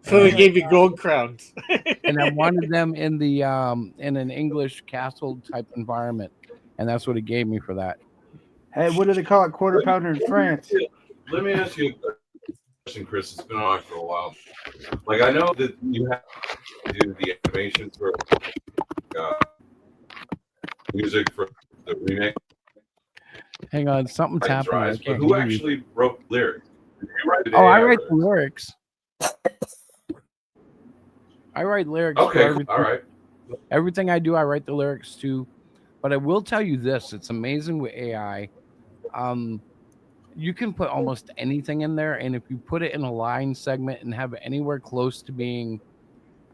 So they gave you gold crowns. And I wanted them in the in an English castle type environment, and that's what it gave me for that. Hey, what do they call it? Quarter pounder in France. Let me ask you a question, Chris. It's been on for a while. Like I know that you have to do the animation for music for the remake. Hang on, something's happening. I But can't who hear you. actually wrote lyrics? Did you write it? I write the lyrics. I write lyrics. Okay, for everything. all right. Everything I do, I write the lyrics to. But I will tell you this: it's amazing with AI. You can put almost anything in there, and if you put it in a line segment and have it anywhere close to being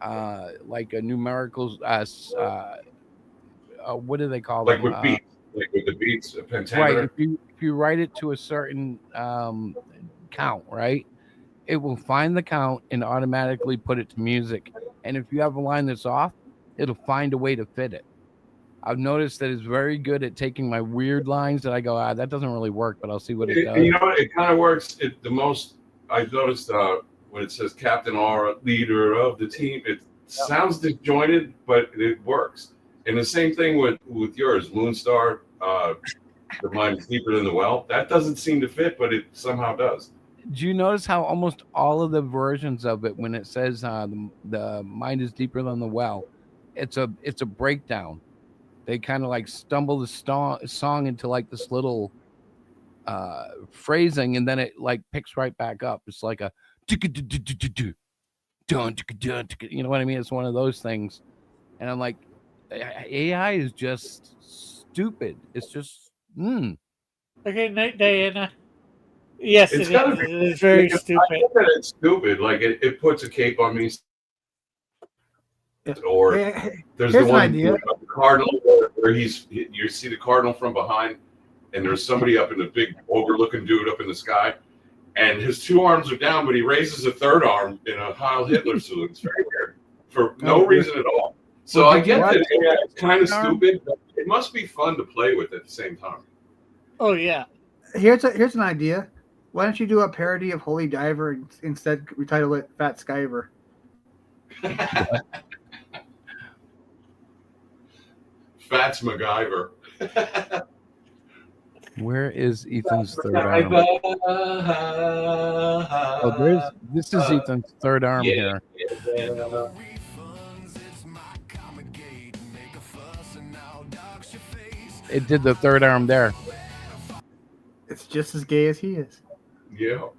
like a numerical, what do they call Like them? with beats, like with the beats, a pentameter. Right. If you write it to a certain count, right, it will find the count and automatically put it to music. And if you have a line that's off, it'll find a way to fit it. I've noticed that it's very good at taking my weird lines that I go, that doesn't really work, but I'll see what it does. You know, it kind of works. The most I've noticed when it says Captain or leader of the team, it sounds disjointed, but it works. And the same thing with yours, Moonstar. The mind is deeper than the well. That doesn't seem to fit, but it somehow does. Do you notice how almost all of the versions of it, when it says the mind is deeper than the well, it's a breakdown. They kind of like stumble the song into like this little phrasing, and then it like picks right back up. It's like a you know what I mean? It's one of those things, and I'm like, AI is just stupid. It's just Okay, night, Diana. Yes, It's it is very stupid. I get that it's stupid. Like it puts a cape on me. Or there's the one the cardinal where you see the cardinal from behind, and there's somebody up in the big ogre-looking dude up in the sky, and his two arms are down, but he raises a third arm in a Heil Hitler salute. It's very weird for no reason at all. So I get that it's kind of stupid, but it must be fun to play with at the same time. Oh yeah. Here's an idea. Why don't you do a parody of Holy Diver and instead retitle it Fat Skyver? Fats MacGyver. Where is Ethan's third arm? Oh, this is Ethan's third arm here. It did the third arm there. It's just as gay as he is. Yeah.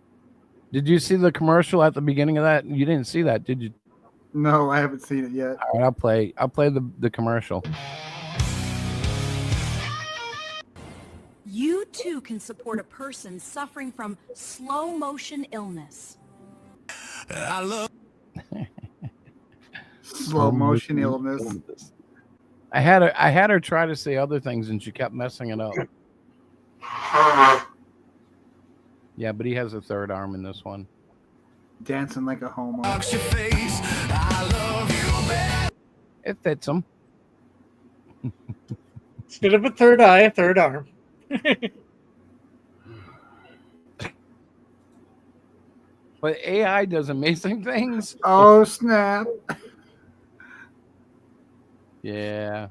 Did you see the commercial at the beginning of that? You didn't see that, did you? No, I haven't seen it yet. All right, I'll play the commercial. You too can support a person suffering from slow motion illness. I love slow motion illness. I had her try to say other things and she kept messing it up. Yeah, but he has a third arm in this one. Dancing like a homo. It fits him. Instead of a third eye, a third arm. But AI does amazing things. Oh snap! Yeah.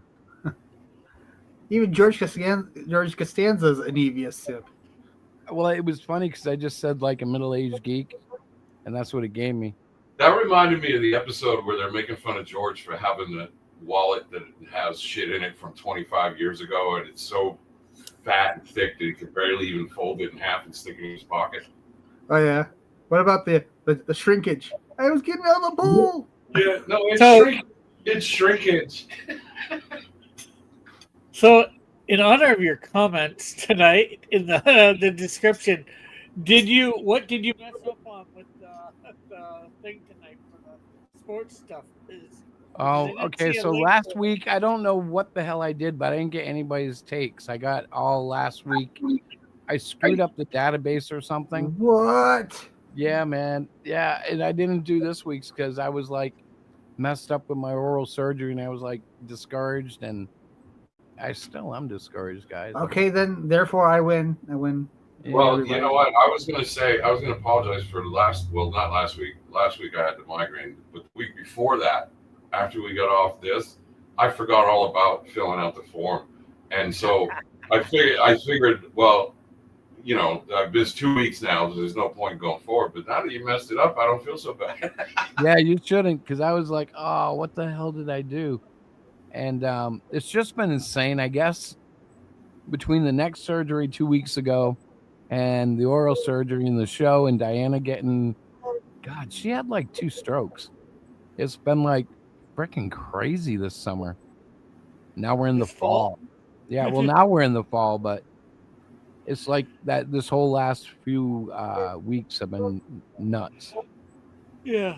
Even George Costanza's an EVS sip. Well, it was funny because I just said like a middle-aged geek, and that's what it gave me. That reminded me of the episode where they're making fun of George for having the wallet that has shit in it from 25 years ago, and it's so fat and thick that he can barely even fold it in half and stick it in his pocket. Oh yeah. What about the shrinkage? I was getting out of the pool. Yeah, no, it's shrinkage. So, in honor of your comments tonight in the description, what did you mess up on with the thing tonight for the sports stuff? Oh, okay. So last week, I don't know what the hell I did, but I didn't get anybody's takes. I got all last week. I screwed up the database or something. What? Yeah, man. Yeah, and I didn't do this week's because I was like messed up with my oral surgery, and I was like discouraged, and I still am discouraged, guys. Okay, then therefore I win. I win. Well, you know what? I was going to apologize for not last week. Last week I had the migraine, but the week before that, after we got off this, I forgot all about filling out the form. And so I figured, well, you know, it's 2 weeks now, so there's no point going forward. But now that you messed it up, I don't feel so bad. Yeah, you shouldn't, because I was like, oh, what the hell did I do? And it's just been insane, I guess, between the neck surgery 2 weeks ago and the oral surgery and the show and Diana getting, God, she had like 2 strokes. It's been like freaking crazy this summer. Now we're in the fall. Yeah, well, now we're in the fall, but it's like that this whole last few weeks have been nuts. Yeah.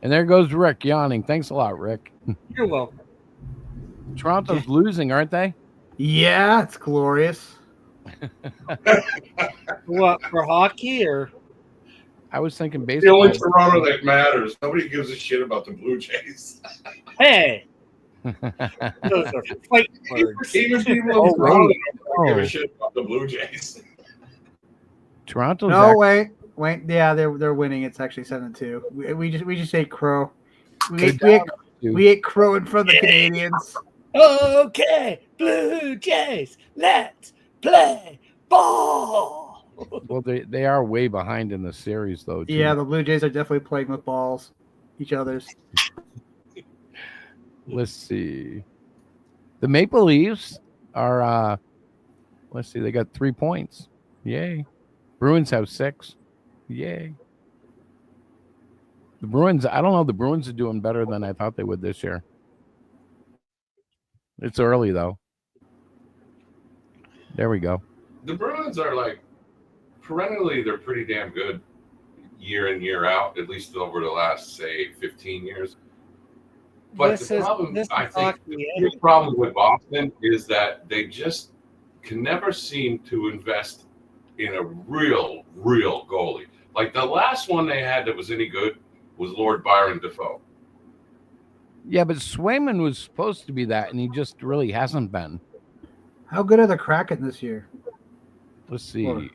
And there goes Rick yawning. Thanks a lot, Rick. You're welcome. Toronto's losing, aren't they? Yeah, it's glorious. What, for hockey or? I was thinking The baseball. only Toronto that matters. Nobody gives a shit about the Blue Jays. Hey. Those are fight words. Even people in Toronto don't give a shit about the Blue Jays. Toronto's No, wait. Yeah, they're winning. It's actually 7-2. We just ate crow. We ate crow in front of the Canadians. Okay, Blue Jays, let's play ball. Well, they are way behind in the series, though. Too. Yeah, the Blue Jays are definitely playing with balls, each other's. Let's see. The Maple Leafs are, let's see, they got 3 points. Yay. Bruins have 6. Yay. The Bruins, I don't know. The Bruins are doing better than I thought they would this year. It's early, though. There we go. The Bruins are like, perennially, they're pretty damn good year in, year out, at least over the last, say, 15 years. But the problem with Boston is that they just can never seem to invest in a real goalie. Like the last one they had that was any good was Lord Byron Defoe. Yeah, but Swayman was supposed to be that, and he just really hasn't been. How good are the Kraken this year? Let's see.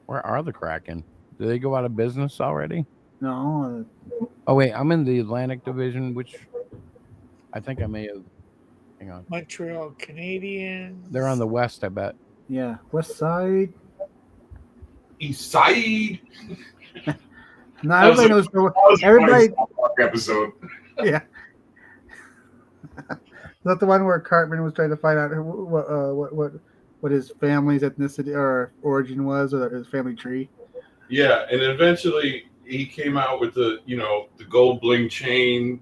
Where are the Kraken? Did they go out of business already? No. Oh, wait. I'm in the Atlantic Division, which I think I may have. Hang on. Montreal Canadiens. They're on the West, I bet. Yeah. West Side. East Side. No, everybody knows. Everybody. Episode. Yeah. Is that the one where Cartman was trying to find out what his family's ethnicity or origin was, or his family tree? Yeah, and eventually he came out with the gold bling chain,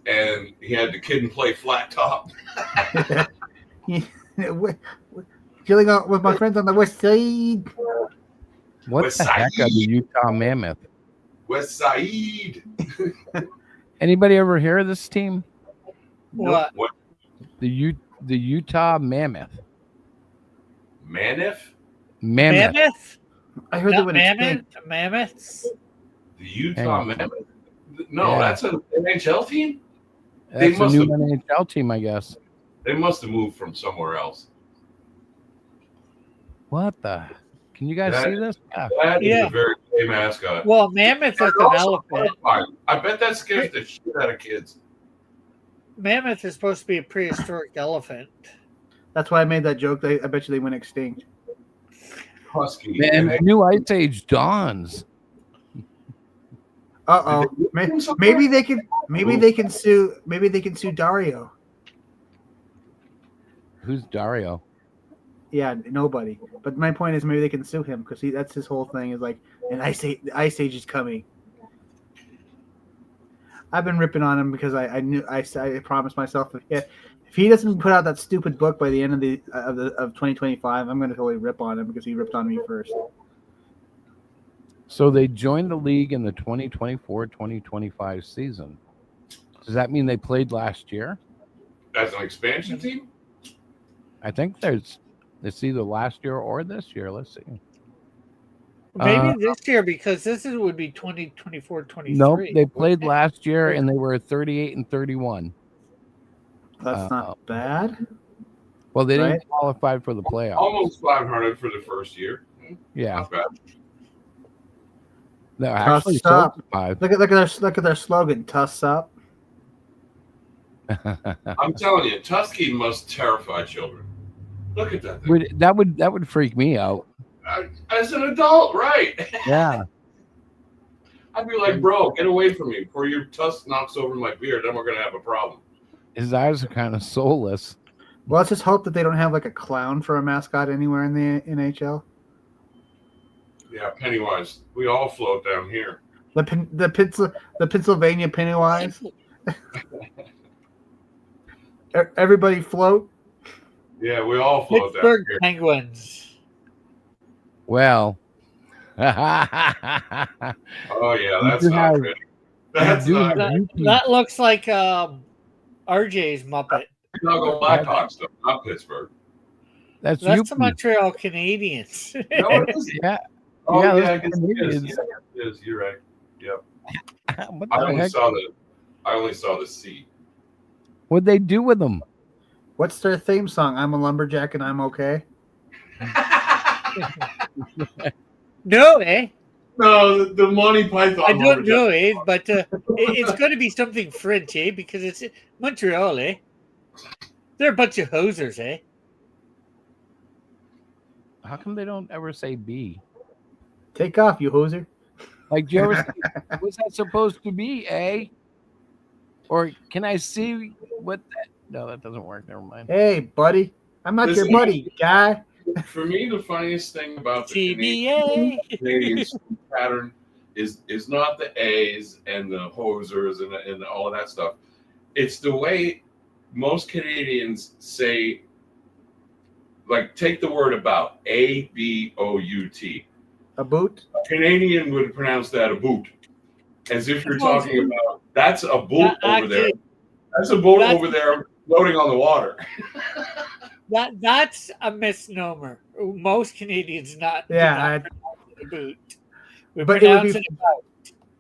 and he had the kid and play flat top. Chilling out with my friends on the West Side. What West the heck are the Utah Mammoth? West Side. Anybody ever hear of this team? What? What? The Utah Mammoth. Mammoth? Mammoth? I heard Not they went mammoth. Mammoths. The Utah Mammoth? No, Yeah. that's an NHL team? That's a new NHL team, I guess. They must have moved from somewhere else. What the? Can you guys see this? That is a very gay mascot. Well, Mammoth is an elephant. I bet that scares the shit out of kids. Mammoth is supposed to be a prehistoric elephant. That's why I made that joke. I bet you they went extinct. Husky. Man, a new ice age dawns. Maybe they can. Maybe they can sue. Maybe they can sue Dario. Who's Dario? Yeah, nobody. But my point is, maybe they can sue him because that's his whole thing. Is like, the ice age is coming. I've been ripping on him because I knew I promised myself if he doesn't put out that stupid book by the end of 2025, I'm going to totally rip on him because he ripped on me first. So they joined the league in the 2024-2025 season. Does that mean they played last year? As an expansion team? I think it's either last year or this year. Let's see. Maybe this year because would be 2024-23. Nope, they played last year and they were 38-31. That's not bad. Well, they didn't qualify for the playoffs. Almost 500 for the first year. Yeah. Not bad. No, actually, up. 5. Look at their slogan. Tuss up. I'm telling you, Tusky must terrify children. Look at that thing. That would freak me out. As an adult, right? Yeah. I'd be like, bro, get away from me before your tusk knocks over my beard. Then we're gonna have a problem. His eyes are kind of soulless. Well, let's just hope that they don't have like a clown for a mascot anywhere in the NHL. Yeah, Pennywise. We all float down here. The Pennsylvania Pennywise. Everybody float. Yeah, we all float down Pittsburgh here. Penguins. Well. Oh yeah, that's not good. That's not good. That looks like RJ's Muppet. Chicago Blackhawks, though, not Pittsburgh. That's the Montreal Canadiens. No, it is. Yeah. Oh Yeah, yeah, I guess it is. Yeah, it is. You're right. Yep. I only saw the C. What'd they do with them? What's their theme song? I'm a lumberjack and I'm okay. No, eh? No, the Monty Python. I don't know, eh? But it's going to be something French, eh? Because it's Montreal, eh? They're a bunch of hosers, eh? How come they don't ever say B? Take off, you hoser. Like, do you ever say, what's that supposed to be, eh? Or can I see what that? No, that doesn't work. Never mind. Hey, buddy. I'm not your buddy, guy. For me, the funniest thing about the TBA pattern is not the A's and the hosers and all of that stuff. It's the way most Canadians say, like, take the word about, A-B-O-U-T. A boot? A Canadian would pronounce that a boot, as if you're talking about, that's a boot over there. That's a boat over there floating on the water. That's a misnomer. Most Canadians not. Yeah, a boot. But it would be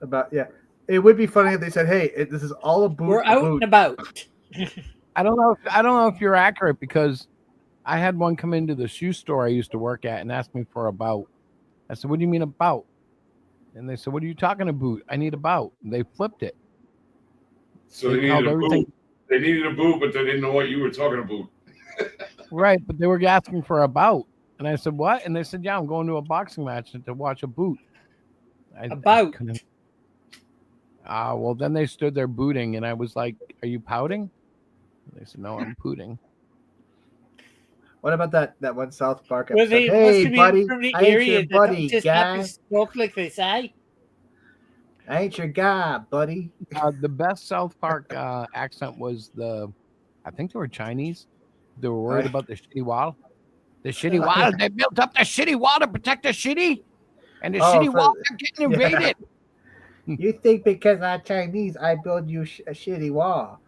about It would be funny if they said, "Hey, this is all a boot." We're out and about. I don't know if you're accurate because I had one come into the shoe store I used to work at and ask me for a bout. I said, "What do you mean a bout?" And they said, "What are you talking about? I need a bout." And they flipped it. So they needed a boot. They needed a boot, but they didn't know what you were talking about. Right, but they were asking for a bout. And I said, "What?" And they said, "Yeah, I'm going to a boxing match to watch a boot." A bout. Well, then they stood there booting, and I was like, "Are you pouting?" And they said, "No, I'm pooting." What about that one South Park Well, episode? they Hey, must buddy, from the I ain't area your that buddy, don't just guy. have to smoke like they say. I ain't your guy, buddy. The best South Park accent was I think they were Chinese. They were worried about the shitty wall. The shitty wall. They built up the shitty wall to protect the shitty, and the shitty wall are getting invaded. Yeah. You think because I'm Chinese, I build you a shitty wall?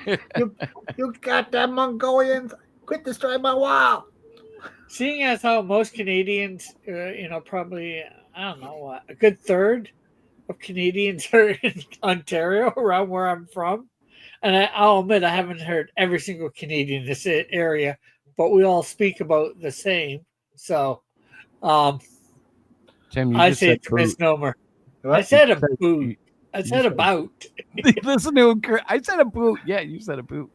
you goddamn Mongolians, quit destroying my wall. Seeing as how most Canadians, probably, I don't know, a good third of Canadians are in Ontario, around where I'm from. And I'll admit I haven't heard every single Canadian in this area, but we all speak about the same. So Tim, you I just say said it's a boot. misnomer. What? I said a You said- boot. you- I you said said- about. Listen to him. I said a boot. Yeah, you said a boot.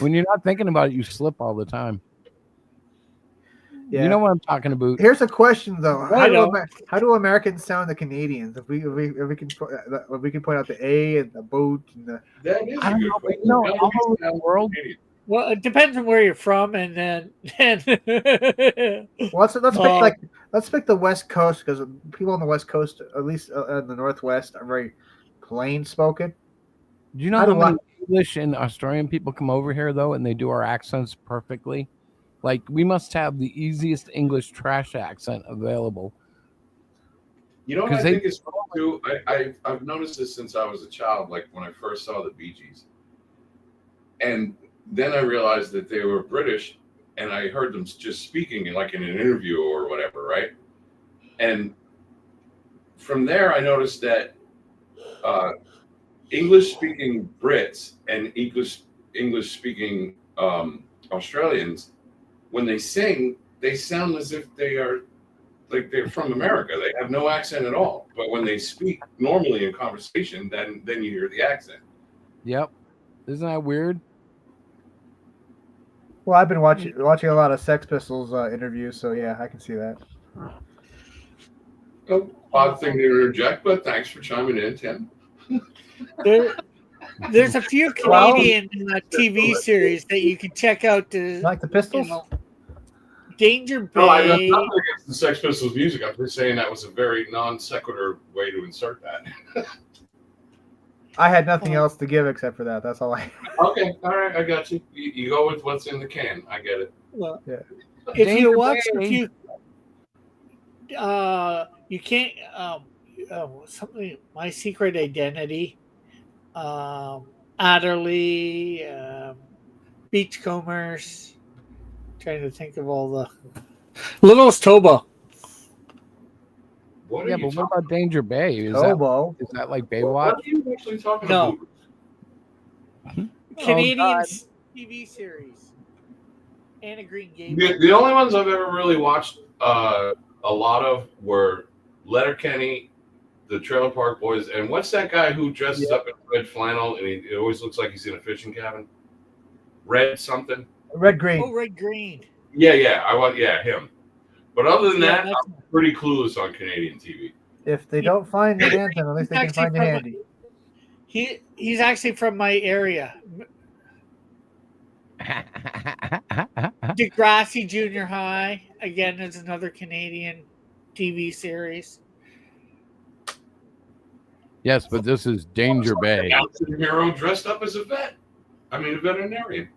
When you're not thinking about it, you slip all the time. Yeah. You know what I'm talking about. Here's a question though: I know. how do Americans sound the Canadians? If we can point out the A and the boot and the. That is I a don't good know, but question. you know, How do all we over the sound world, Canadian? Well, it depends on where you're from, and then. Well, let's pick the West Coast, because people on the West Coast, at least in the Northwest, are very plain spoken. do you know how many English and Australian people come over here though, and they do our accents perfectly? Like, we must have the easiest English trash accent available. You know what 'Cause I they- think is wrong too? I've noticed this since I was a child, like when I first saw the Bee Gees. And then I realized that they were British, and I heard them just speaking in like in an interview or whatever, right? And from there, I noticed that English-speaking Brits and English-speaking Australians, when they sing, they sound as if they are like they're from America. They have no accent at all. But when they speak normally in conversation, then you hear the accent. Yep. Isn't that weird? Well, I've been watching a lot of Sex Pistols interviews, so yeah, I can see that. Odd thing to interject, but thanks for chiming in, Tim. There's a few Canadian TV series that you can check out. Like the Pistols? Danger Bay. No, I'm not against the Sex Pistols music. I'm just saying that was a very non sequitur way to insert that. I had nothing else to give except for that. That's all I. Okay, all right, I got you. You go with what's in the can. I get it. Well, yeah. If Danger you watch Bay. you can't something. My Secret Identity, Adderley, Beachcombers. Trying to think of all the Littlest Toba. What are Yeah, you but what talking about Danger Bay? Is Tobo. that like What Baywatch? are you actually talking No. about? Canadian God. TV series. Anna Green Gables. The only ones I've ever really watched a lot of were Letterkenny, the Trailer Park Boys, and what's that guy who dresses up in red flannel and he always looks like he's in a fishing cabin? Red something. Red Green. Oh, Red Green. Yeah, him. But other than Yeah, that, that's- I'm pretty clueless on Canadian TV. If they don't find your anthem, at least they can Actually, find you handy. He's actually from my area. Degrassi Junior High. Again, is another Canadian TV series. Yes, but this is Danger Bay. An action hero dressed up as a a veterinarian.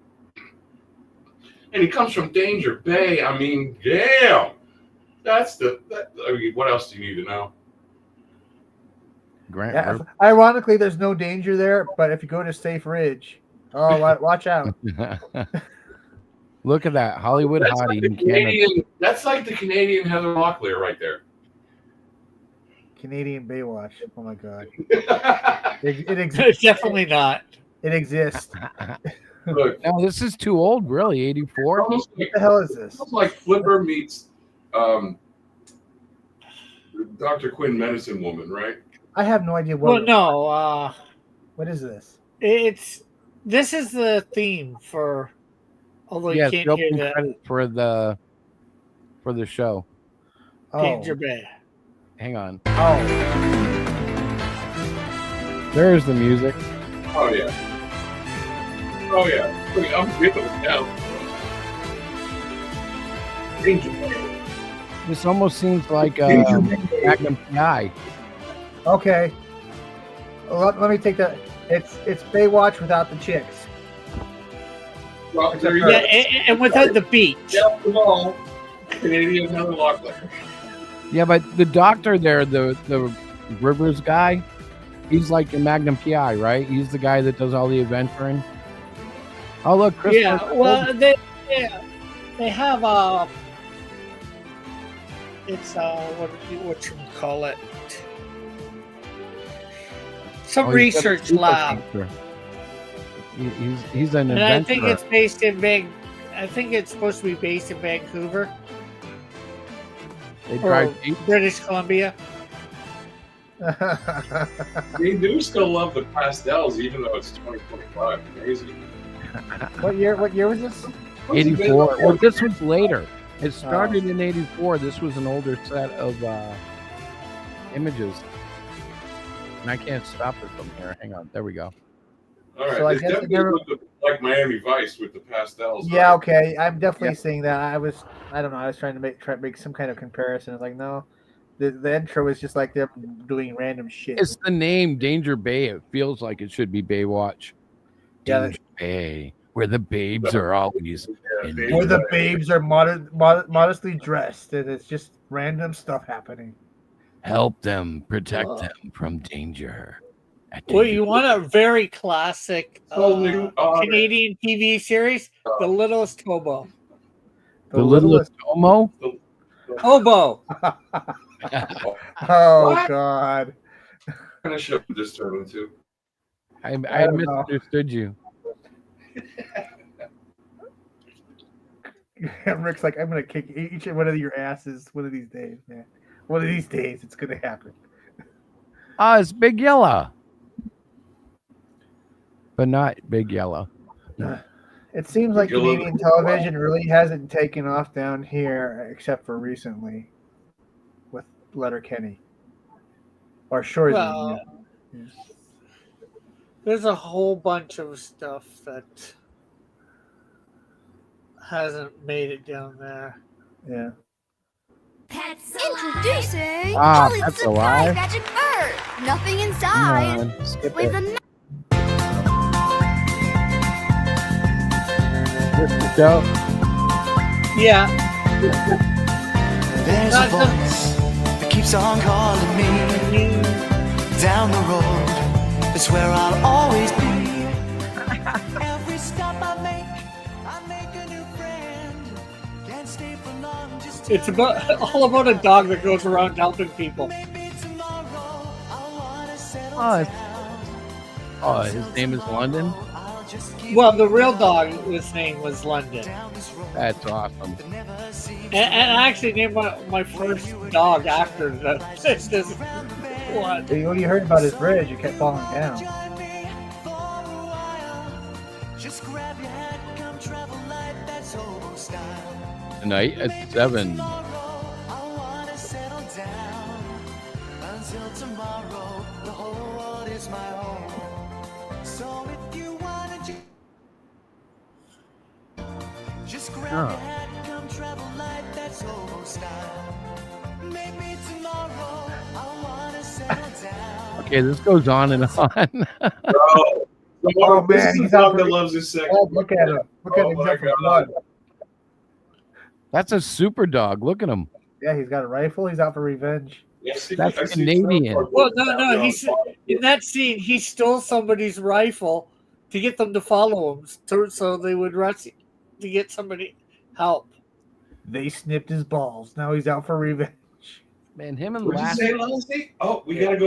And he comes from Danger Bay. I mean, damn. What else do you need to know? Grant. Yeah, ironically, there's no danger there, but if you go to Safe Ridge, watch out. Look at that Hollywood That's hottie like in Canada. That's like the Canadian Heather Locklear right there. Canadian Baywatch. Oh my god. Look, It exists. Definitely not. It exists. No, this is too old, really. 84. almost What the hell is this? almost like Flipper meets Dr. Quinn Medicine Woman, right? I have no idea Well, what. no. What is this? This is the theme for. Although Yes, you the can't hear opening that. credit for the show. Oh. Danger Bay. Hang on. Oh. There's the music. Oh yeah. Oh yeah. Look, I'm feeling it now. Danger Bay. This almost seems like Magnum PI. Okay. Let me take that. It's Baywatch without the chicks. Well, there you Yeah, go. and without the beat. Yeah, come on. Canadian Heather Locklear. Yeah, but the doctor there, the Rivers guy, he's like a Magnum PI, right? He's the guy that does all the adventuring. Oh, look, Chris. Yeah, well, they have it's what you call it? Some research lab. He's an And adventurer. I think it's based in I think it's supposed to be based in Vancouver. They drive Or Jeeps. British Columbia. They do still love the pastels, even though it's 2025. Amazing. What year was this? 84. Well, this was later. It started in 84. This was an older set of images. And I can't stop it from here. Hang on. There we go. All right. So I It's guess it definitely never- like Miami Vice with the pastels. Yeah, right? okay. I'm definitely seeing that. I don't know. I was trying to make some kind of comparison. It's like, no, the intro is just like they're doing random shit. It's the name Danger Bay. It feels like it should be Baywatch. Yeah, Danger Bay, where the babes are always in Where the babes are modestly dressed, and it's just random stuff happening. Help them, protect them from danger. Well, you want a very classic new Canadian TV series, The Littlest Hobo. The Littlest Homo? Hobo. Oh, What? God. What kind of show did this turn into? I don't know. misunderstood you. Rick's like, I'm gonna kick each one of your asses one of these days, man. One of these days, it's gonna happen. It's Big Yellow. But not Big Yellow. It seems like You're looking Canadian for television really hasn't taken off down here, except for recently with Letterkenny or Shorzy. Well, there's a whole bunch of stuff that hasn't made it down there. Yeah. Introducing Ah, Ollie's Pets surprise Alive. magic bird. Nothing Come inside. on, skip With it. a This is the show. Yeah. There's a voice that keeps on calling me down the road. It's where I'll always be. Every stop I make a new friend. Can't stay for long, just It's about all about a dog that goes around helping people. His name is London. Well, the real dog, his name was London. That's awesome. And I actually named my first dog after this one. When you heard about his bridge, it kept falling down. just grab your hat, come travel light, that's old style. Tonight at 7. I wanna settle down until tomorrow. The whole world is my home. So if you wanna just grab your hat, come travel light, that's old style. Maybe tomorrow I wanna settle down. Okay, this goes on and on. Oh man, this is he's the dog out that for- loves his sex. Oh, look at him. Look at Oh him. my He's out for God. blood. That's a super dog. Look at him. Yeah, he's got a rifle. He's out for revenge. Yes, That's I see Canadian. some- Well, no, he's in that scene. He stole somebody's rifle to get them to follow him, so they would rush to get somebody help. They snipped his balls. Now he's out for revenge. Man, him and What'd you last. say, Leslie? Oh, we gotta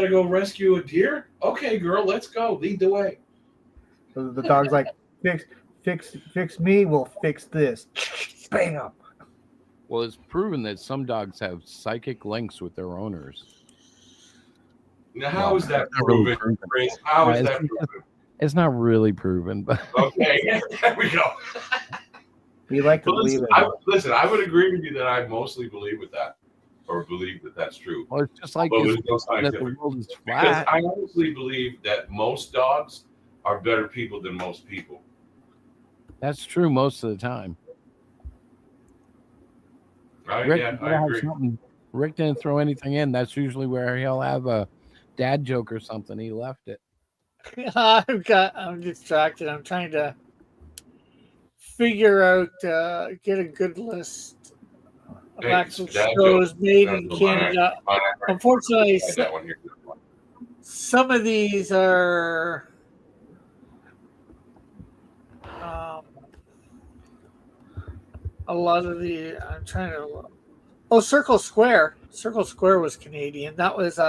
go rescue a deer. Okay, girl, let's go. Lead the way. The dog's like, fix me. We'll fix this. Bam. Well, it's proven that some dogs have psychic links with their owners. Now, how is that Not really proven? Chris? How is that proven? It's not really proven, but Okay, there we go. We like to But believe listen, it. I would agree with you that I mostly believe with that, or believe that that's true. well, it's just like Well, this, there's no that the scientific world is because flat. I honestly believe that most dogs are better people than most people. That's true most of the time. Right? Rick, Yeah, you I gotta have agree. something- Rick didn't throw anything in. That's usually where he'll have a dad joke or something. He left it. I'm distracted. I'm trying to figure out, get a good list of Hey, actual dad shows joke. made That's in the Canada. mine. Unfortunately, I had that one here. some of these are a lot of the. I'm trying to. Oh, Circle Square. Circle Square was Canadian. That was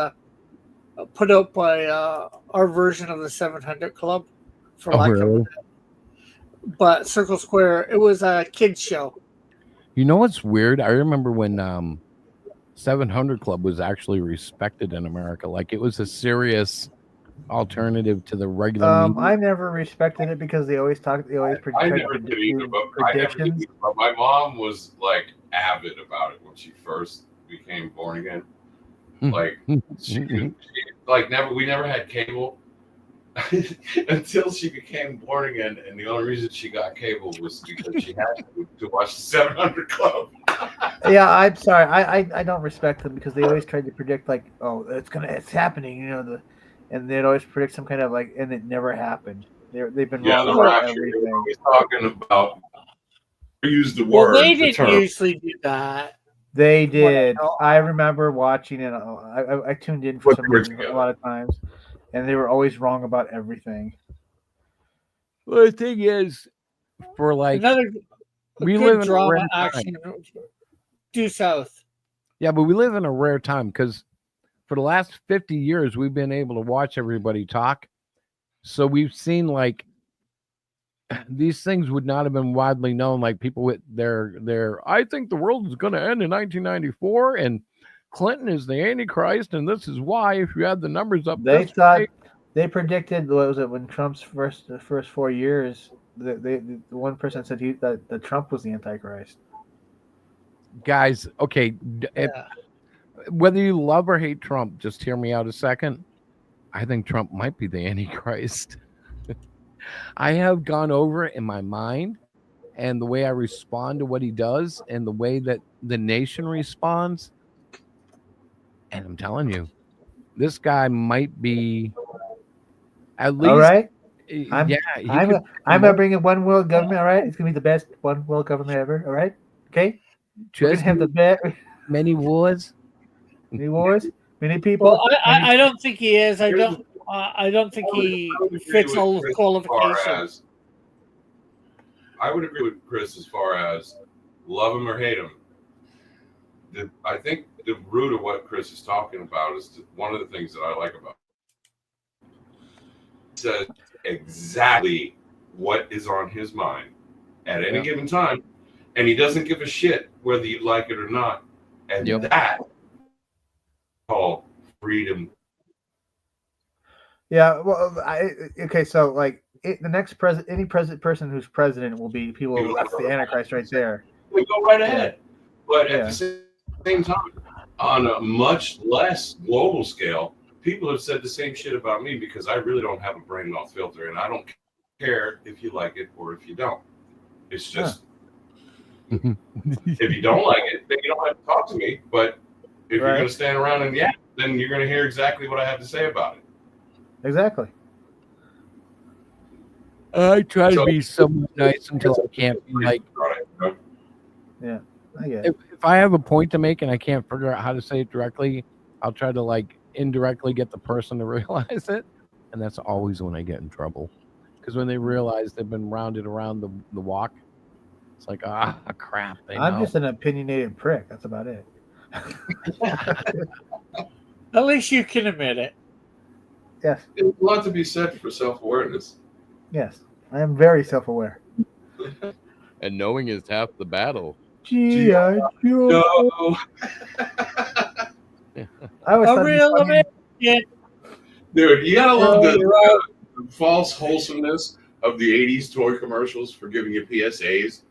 put out by our version of the 700 Club, for lack of really? But Circle Square, it was a kids show. You know what's weird? I remember when 700 Club was actually respected in America. Like it was a serious alternative to the regular media. I never respected it because they always I never did either, predictions. But my mom was like avid about it when she first became born again. Like we never had cable until she became born again, and the only reason she got cable was because she had to watch the 700 Club. Yeah, I'm sorry. I don't respect them because they always try to predict like, oh, it's happening, and they'd always predict some kind of like, and it never happened. They've been wrong about everything. He's talking about use the Well, word. they didn't usually do that. They did. I remember watching it. I tuned in for some reason a lot of times, and they were always wrong about everything. Well, the thing is, for like we live in drama action due south. Yeah, but we live in a rare time because for the last 50 years we've been able to watch everybody talk. So we've seen like these things would not have been widely known. Like people with their I think the world is going to end in 1994 and Clinton is the Antichrist and this is why. If you had the numbers up, they predicted, what was it, when Trump's the first 4 years, the one person said that Trump was the Antichrist. Guys, okay, whether you love or hate Trump, just hear me out a second. I think Trump might be the Antichrist. I have gone over it in my mind and the way I respond to what he does and the way that the nation responds. And I'm telling you, this guy might be at least. All right. I'm going to bring in one world government. All right. It's going to be the best one world government ever. All right. Okay. Just have the best. Many wars. Many wars. Many people. Well, I don't think he is. I don't think he fits all the qualifications. I would agree with Chris as far as love him or hate him. I think the root of what Chris is talking about is one of the things that I like about him. He says exactly what is on his mind at any given time, and he doesn't give a shit whether you like it or not. And that called freedom. Yeah, well, okay, so like the next any person who's president will be people. That's the Antichrist right there. We go right ahead, but at the same time, on a much less global scale, people have said the same shit about me because I really don't have a brain off filter, and I don't care if you like it or if you don't. It's just if you don't like it, then you don't have to talk to me. But if you're going to stand around and then you're going to hear exactly what I have to say about it. Exactly. I try to be somewhat nice until I can't be like. Yeah, I get it. If I have a point to make and I can't figure out how to say it directly, I'll try to like indirectly get the person to realize it, and that's always when I get in trouble. Because when they realize they've been rounded around the walk, it's like crap. I'm just an opinionated prick. That's about it. At least you can admit it. Yes. There's a lot to be said for self-awareness. Yes, I am very self-aware. And knowing is half the battle. G.I. Joe. A real American. Dude, you gotta love the false wholesomeness of the 80s toy commercials for giving you PSAs.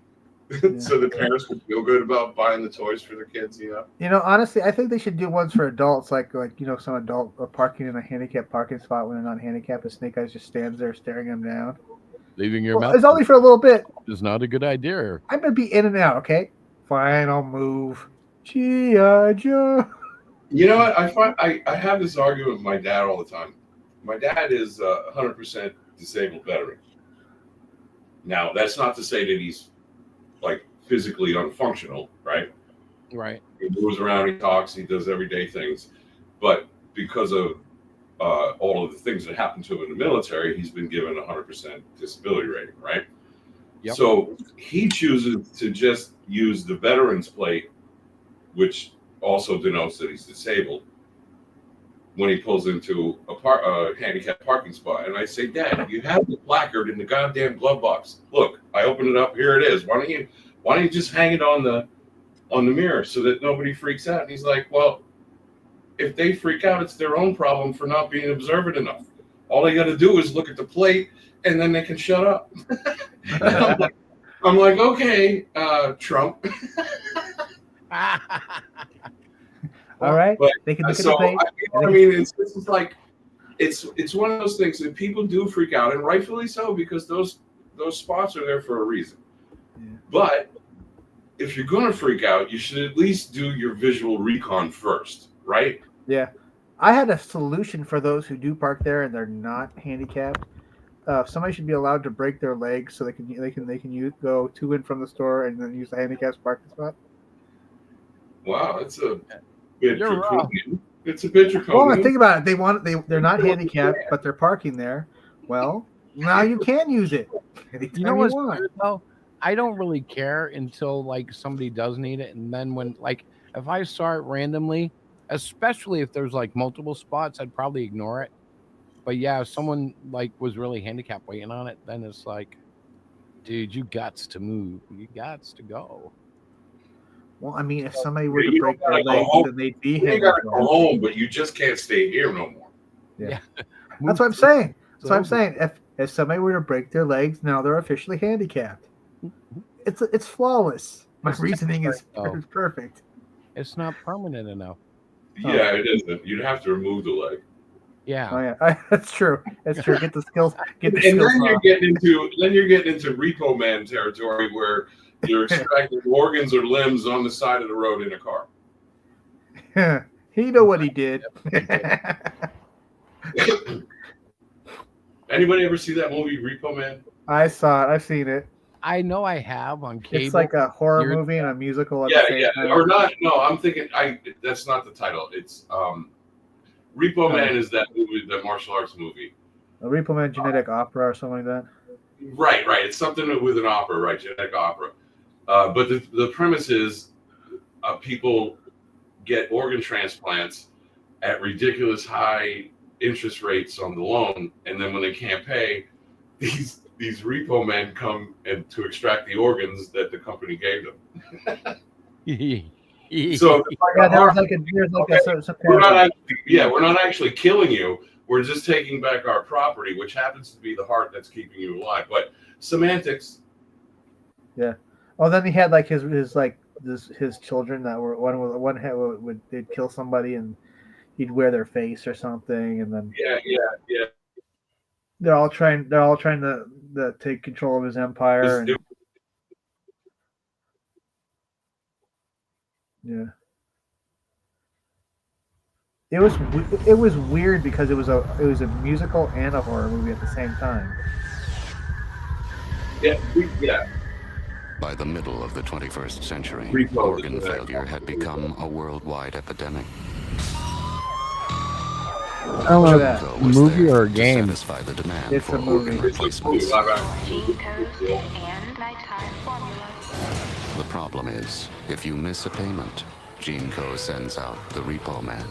So the parents would feel good about buying the toys for their kids, Honestly, I think they should do ones for adults, like some adult parking in a handicapped parking spot when they're not handicapped. The Snake Eyes just stands there staring them down. Leaving your mouth. It's only for a little bit. It's not a good idea. I'm gonna be in and out. Okay, final move. G.I. Joe. You know what? I have this argument with my dad all the time. My dad is 100% disabled veteran. Now, that's not to say that he's like physically unfunctional, right? Right. He moves around, he talks, he does everyday things. But because of all of the things that happened to him in the military, he's been given 100% disability rating, right? Yep. So he chooses to just use the veterans plate, which also denotes that he's disabled, when he pulls into a handicapped parking spot. And I say, Dad, you have the placard in the goddamn glove box. Look, I open it up. Here it is. Why don't you just hang it on the on the mirror so that nobody freaks out. And he's like, well, if they freak out, it's their own problem for not being observant enough. All they got to do is look at the plate, and then they can shut up. I'm like, okay, Trump. All right, But, they can look so, at the plate. I mean, it's like it's one of those things that people do freak out, and rightfully so, because those spots are there for a reason. Yeah. But if you're going to freak out, you should at least do your visual recon first, right? Yeah, I had a solution for those who do park there and they're not handicapped. Somebody should be allowed to break their legs so they can go to and from the store and then use the handicapped parking spot. Wow, that's a bit You're wrong. draconian. It's a bit draconian. Well, think about it. They're not handicapped, but they're parking there. Well, now you can use it. You know what's weird though? I don't really care until like somebody does need it, and then when like if I saw it randomly, especially if there's like multiple spots, I'd probably ignore it. But yeah, if someone like was really handicapped waiting on it, then it's like, dude, you gots to move. You gots to go. Well, I mean, if somebody were to You break don't their gotta go legs, home. then they'd be You gotta handicapped. go home, but you just can't stay here no more. Yeah. That's what I'm saying. That's what I'm saying. If somebody were to break their legs, now they're officially handicapped. It's flawless. My reasoning is perfect. It's not permanent enough. Yeah, it isn't. You'd have to remove the leg. Yeah. Oh yeah, that's true. That's true. Get the skills. Get the And skills. then you're off. getting into Repo Man territory where you're extracting organs or limbs on the side of the road in a car. He know what he did. Anybody ever see that movie Repo Man? I saw it. I've seen it. I know I have on cable. It's like a horror movie and a musical at Yeah, the same yeah. time. Or not? No, I'm thinking. That's not the title. It's Repo Man is that movie, the martial arts movie. A Repo Man genetic opera or something like that. Right. It's something with an opera, right? Genetic opera. But the premise is people get organ transplants at ridiculous high interest rates on the loan, and then when they can't pay, these repo men come and to extract the organs that the company gave them. So we're not actually killing you. We're just taking back our property, which happens to be the heart that's keeping you alive. But semantics. Yeah. Oh, then he had like his children that were one they'd kill somebody and he'd wear their face or something, and then Yeah. they're all trying to take control of his empire. And, yeah. It was weird because it was a musical and a horror movie at the same time. Yeah. By the middle of the 21st century, Repo organ failure had become a worldwide epidemic. I don't know that a movie or a game. To satisfy the demand It's for a movie. organ replacements. Gene code and nighttime formula. The problem is, if you miss a payment, GeneCo sends out the Repo Man.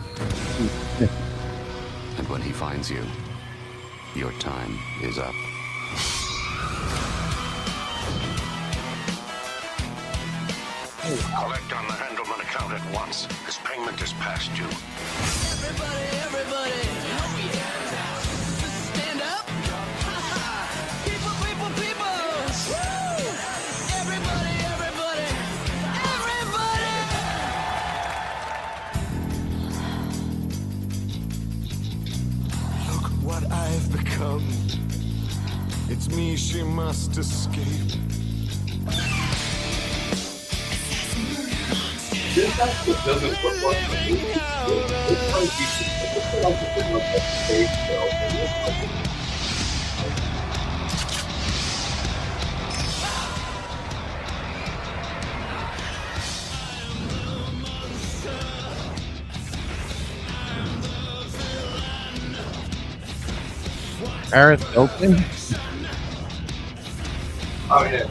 And when he finds you, your time is up. Collect on the Handelman account at once. This payment is past due. Everybody, stand up. People. Woo! Everybody. Look what I've become. It's me she must escape. This doesn't look like a movie. It's like a stage show. Paris Hilton? Oh yeah.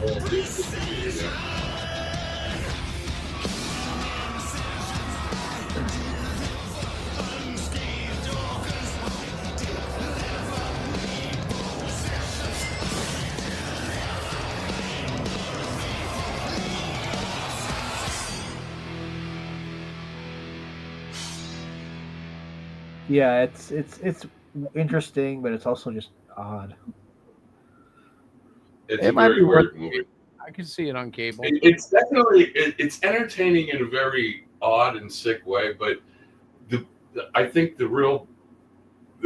Yeah, it's interesting, but it's also just odd. It's It a might be very worth. weird movie. I can see it on cable. It's definitely it's entertaining in a very odd and sick way, but I think the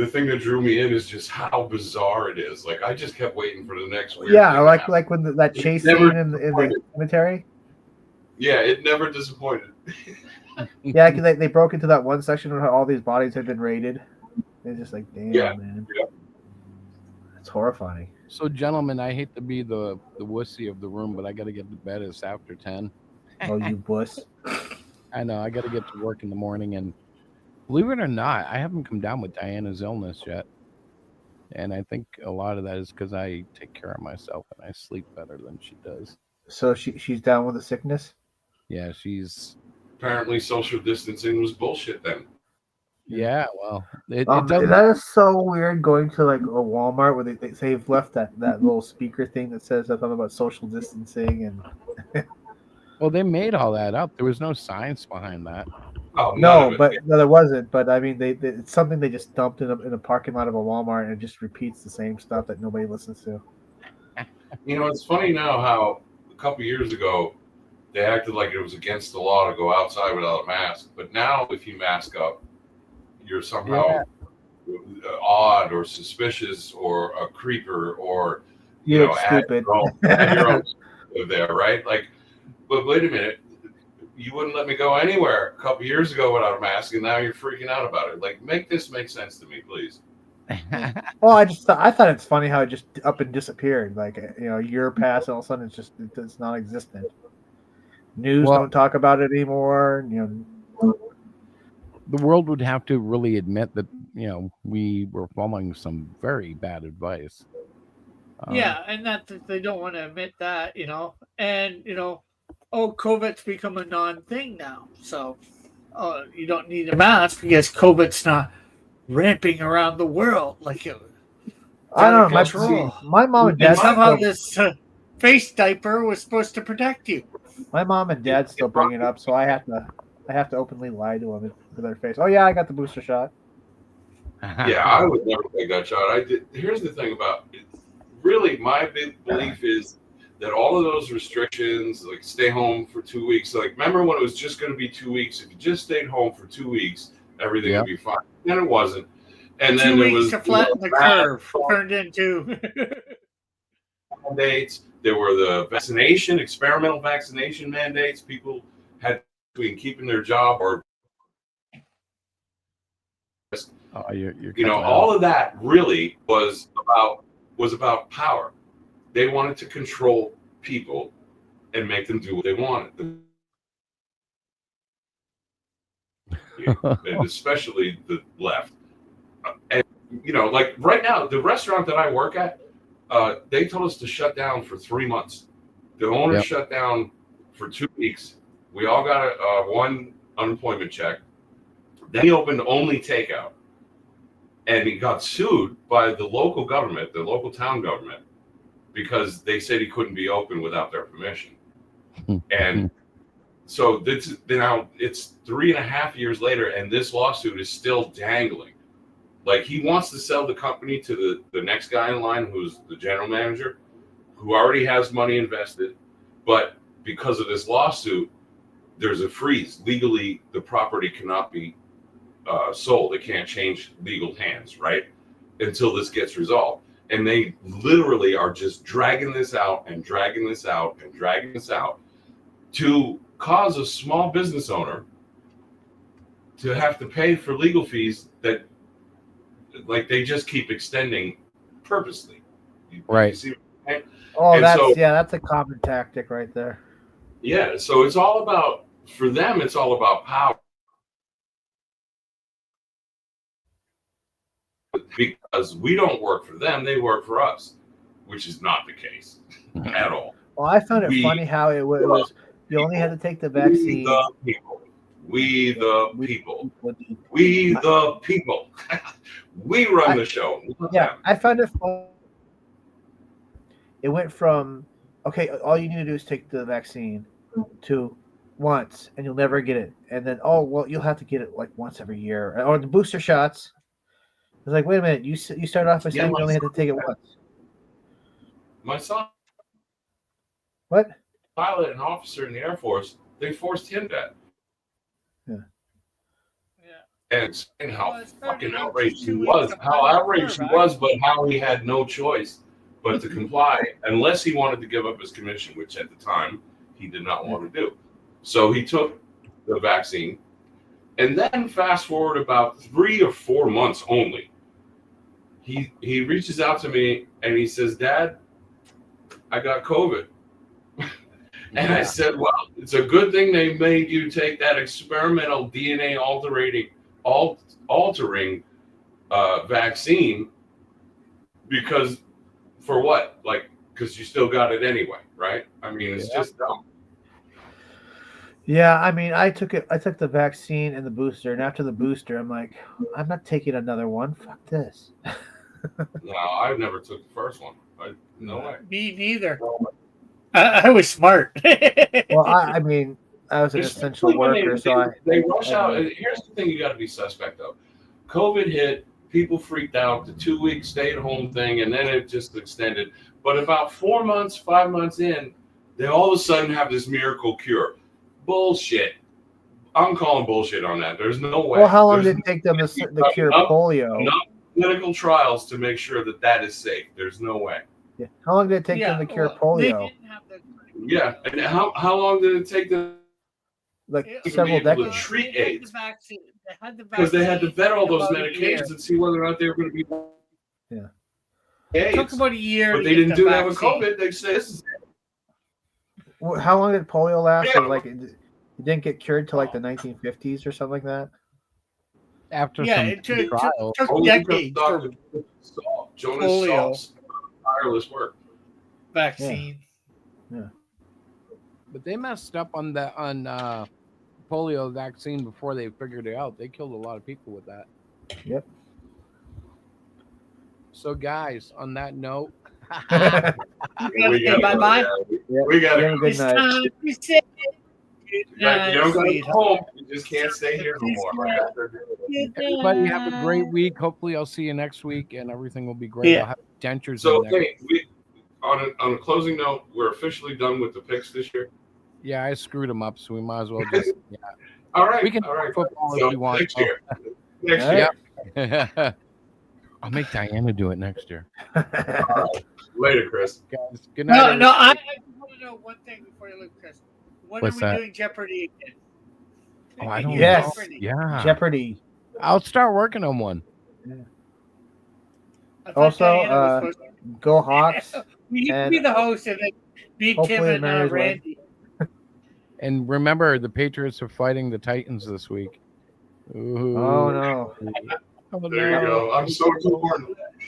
thing that drew me in is just how bizarre it is. Like I just kept waiting for the next weird Yeah, thing to happen. like when that It chase never scene in the disappointed. cemetery. Yeah, it never disappointed. Yeah, because they broke into that one section where all these bodies had been raided. It's just like, damn, Yeah. man, Yeah. it's horrifying. So, gentlemen, I hate to be the wussy of the room, but I got to get to bed. It's after 10. Oh, you wuss! I know. I got to get to work in the morning, and believe it or not, I haven't come down with Diana's illness yet. And I think a lot of that is because I take care of myself and I sleep better than she does. So she's down with the sickness. Yeah, she's Apparently, social distancing was bullshit then. Yeah, well, it doesn't. That is so weird going to like a Walmart where they've left that little speaker thing that says something about social distancing and. Well, they made all that up. There was no science behind that. Oh, No, there wasn't. But I mean, it's something they just dumped in a parking lot of a Walmart and it just repeats the same stuff that nobody listens to. You know, it's funny now how a couple years ago they acted like it was against the law to go outside without a mask, but now if you mask up, you're somehow odd or suspicious or a creeper or You know, look stupid. add your own there, right? Like, but wait a minute, you wouldn't let me go anywhere a couple years ago without a mask, and now you're freaking out about it. Like, make this make sense to me, please. Well, I thought it's funny how it just up and disappeared. Like a year passed, all of a sudden it's non-existent. News don't talk about it anymore. The world would have to really admit that we were following some very bad advice. Yeah, and that they don't want to admit that, and COVID's become a non-thing now, so you don't need a mask because COVID's not ramping around the world like it. I don't know. My mom and dad. And somehow this face diaper was supposed to protect you. My mom and dad still bring it up, so I have to openly lie to them to their face. Oh yeah, I got the booster shot. Yeah, I would never take that shot. I did. Here's the thing about it. Really, my big belief is that all of those restrictions, like stay home for 2 weeks, like remember when it was just going to be 2 weeks? If you just stayed home for 2 weeks, everything would be fine. Then it wasn't. And then 2 there weeks was to flatten the curve turned into mandates. There were the experimental vaccination mandates. People had between keeping their job or you're all of that really was about power. They wanted to control people and make them do what they wanted. And especially the left. And like right now, the restaurant that I work at, they told us to shut down for 3 months. The owner shut down for 2 weeks. We all got one unemployment check. Then he opened only takeout. And he got sued by the local government, the local town government, because they said he couldn't be open without their permission. And so now it's 3.5 years later, and this lawsuit is still dangling. Like he wants to sell the company to the next guy in line, who's the general manager, who already has money invested. But because of this lawsuit, there's a freeze. Legally, the property cannot be sold. It can't change legal hands, right? Until this gets resolved. And they literally are just dragging this out and dragging this out and dragging this out to cause a small business owner to have to pay for legal fees that like they just keep extending purposely. Right. You see what I'm saying? Oh, that's a common tactic right there. Yeah, so it's all about, for them, it's all about power. Because we don't work for them, they work for us, which is not the case at all. Well, I found it funny how it was. You only had to take the vaccine. We the people. We the people. We run the show. Yeah, I found it fun. It went from, okay, all you need to do is take the vaccine to once and you'll never get it. And then, oh, well, you'll have to get it like once every year. Or the booster shots. was like, wait a minute, you started off by saying you only had to take it once. My son, What? pilot and officer in the Air Force, they forced him that. Yeah. And how fucking outraged he was. How outraged he was, but how he had no choice but to comply unless he wanted to give up his commission, which at the time he did not want to do. So he took the vaccine. And then fast forward about 3 or 4 months only, he reaches out to me and he says, Dad, I got COVID. And I said, well, it's a good thing they made you take that experimental DNA altering vaccine, because for what? Like, because you still got it anyway, right? I mean, it's just dumb. Yeah, I mean, I took the vaccine and the booster, and after the booster, I'm like, I'm not taking another one. Fuck this. No, I never took the first one. No way. Me neither. I was smart. Well, I mean, I was an essential worker, so they rush out. And here's the thing: you got to be suspect of. COVID hit, people freaked out. The 2-week stay-at-home thing, and then it just extended. But about 4 months, 5 months in, they all of a sudden have this miracle cure. Bullshit. I'm calling bullshit on that. There's no way. Well, how long did it take them to cure polio? Enough clinical trials to make sure that is safe. There's no way. Yeah. How long did it take them to cure polio? Yeah, and how long did it take them? Like to several be able to decades. treat AIDS? Because they had to vet all those medications and see whether or not they were going to be. Yeah. AIDS. It took about a year. But they didn't do that with COVID. They said this is. How long did polio last? Yeah. Like it didn't get cured till like the 1950s or something like that. After it took Only decades for Jonas polio. Salk's tireless work. Vaccine. Yeah. But they messed up on the polio vaccine before they figured it out. They killed a lot of people with that. Yep. So, guys, on that note, we got bye-bye. We got a good night. You don't go home. You just can't stay here no more. everybody have a great week. Hopefully, I'll see you next week, and everything will be great. Yeah. I'll have dentures. So, in next hey, on a closing note, we're officially done with the picks this year. Yeah, I screwed them up, so we might as well just. Yeah. All right. We can all right. football So if we want. Next year. Next year. Yeah. I'll make Diana do it next year. All right. Later, Chris. Guys, good night. No, I just want to know one thing before you leave, Chris. When What's are we that? doing Jeopardy again? Oh, I don't Yes. know. Yeah. Jeopardy. I'll start working on one. I thought Also, Diana was supposed go Hawks. you can be the host and then be Tim hopefully and Mary's way. Randy. And remember, the Patriots are fighting the Titans this week. Ooh. Oh no. Oh, There you go. I'm so torn.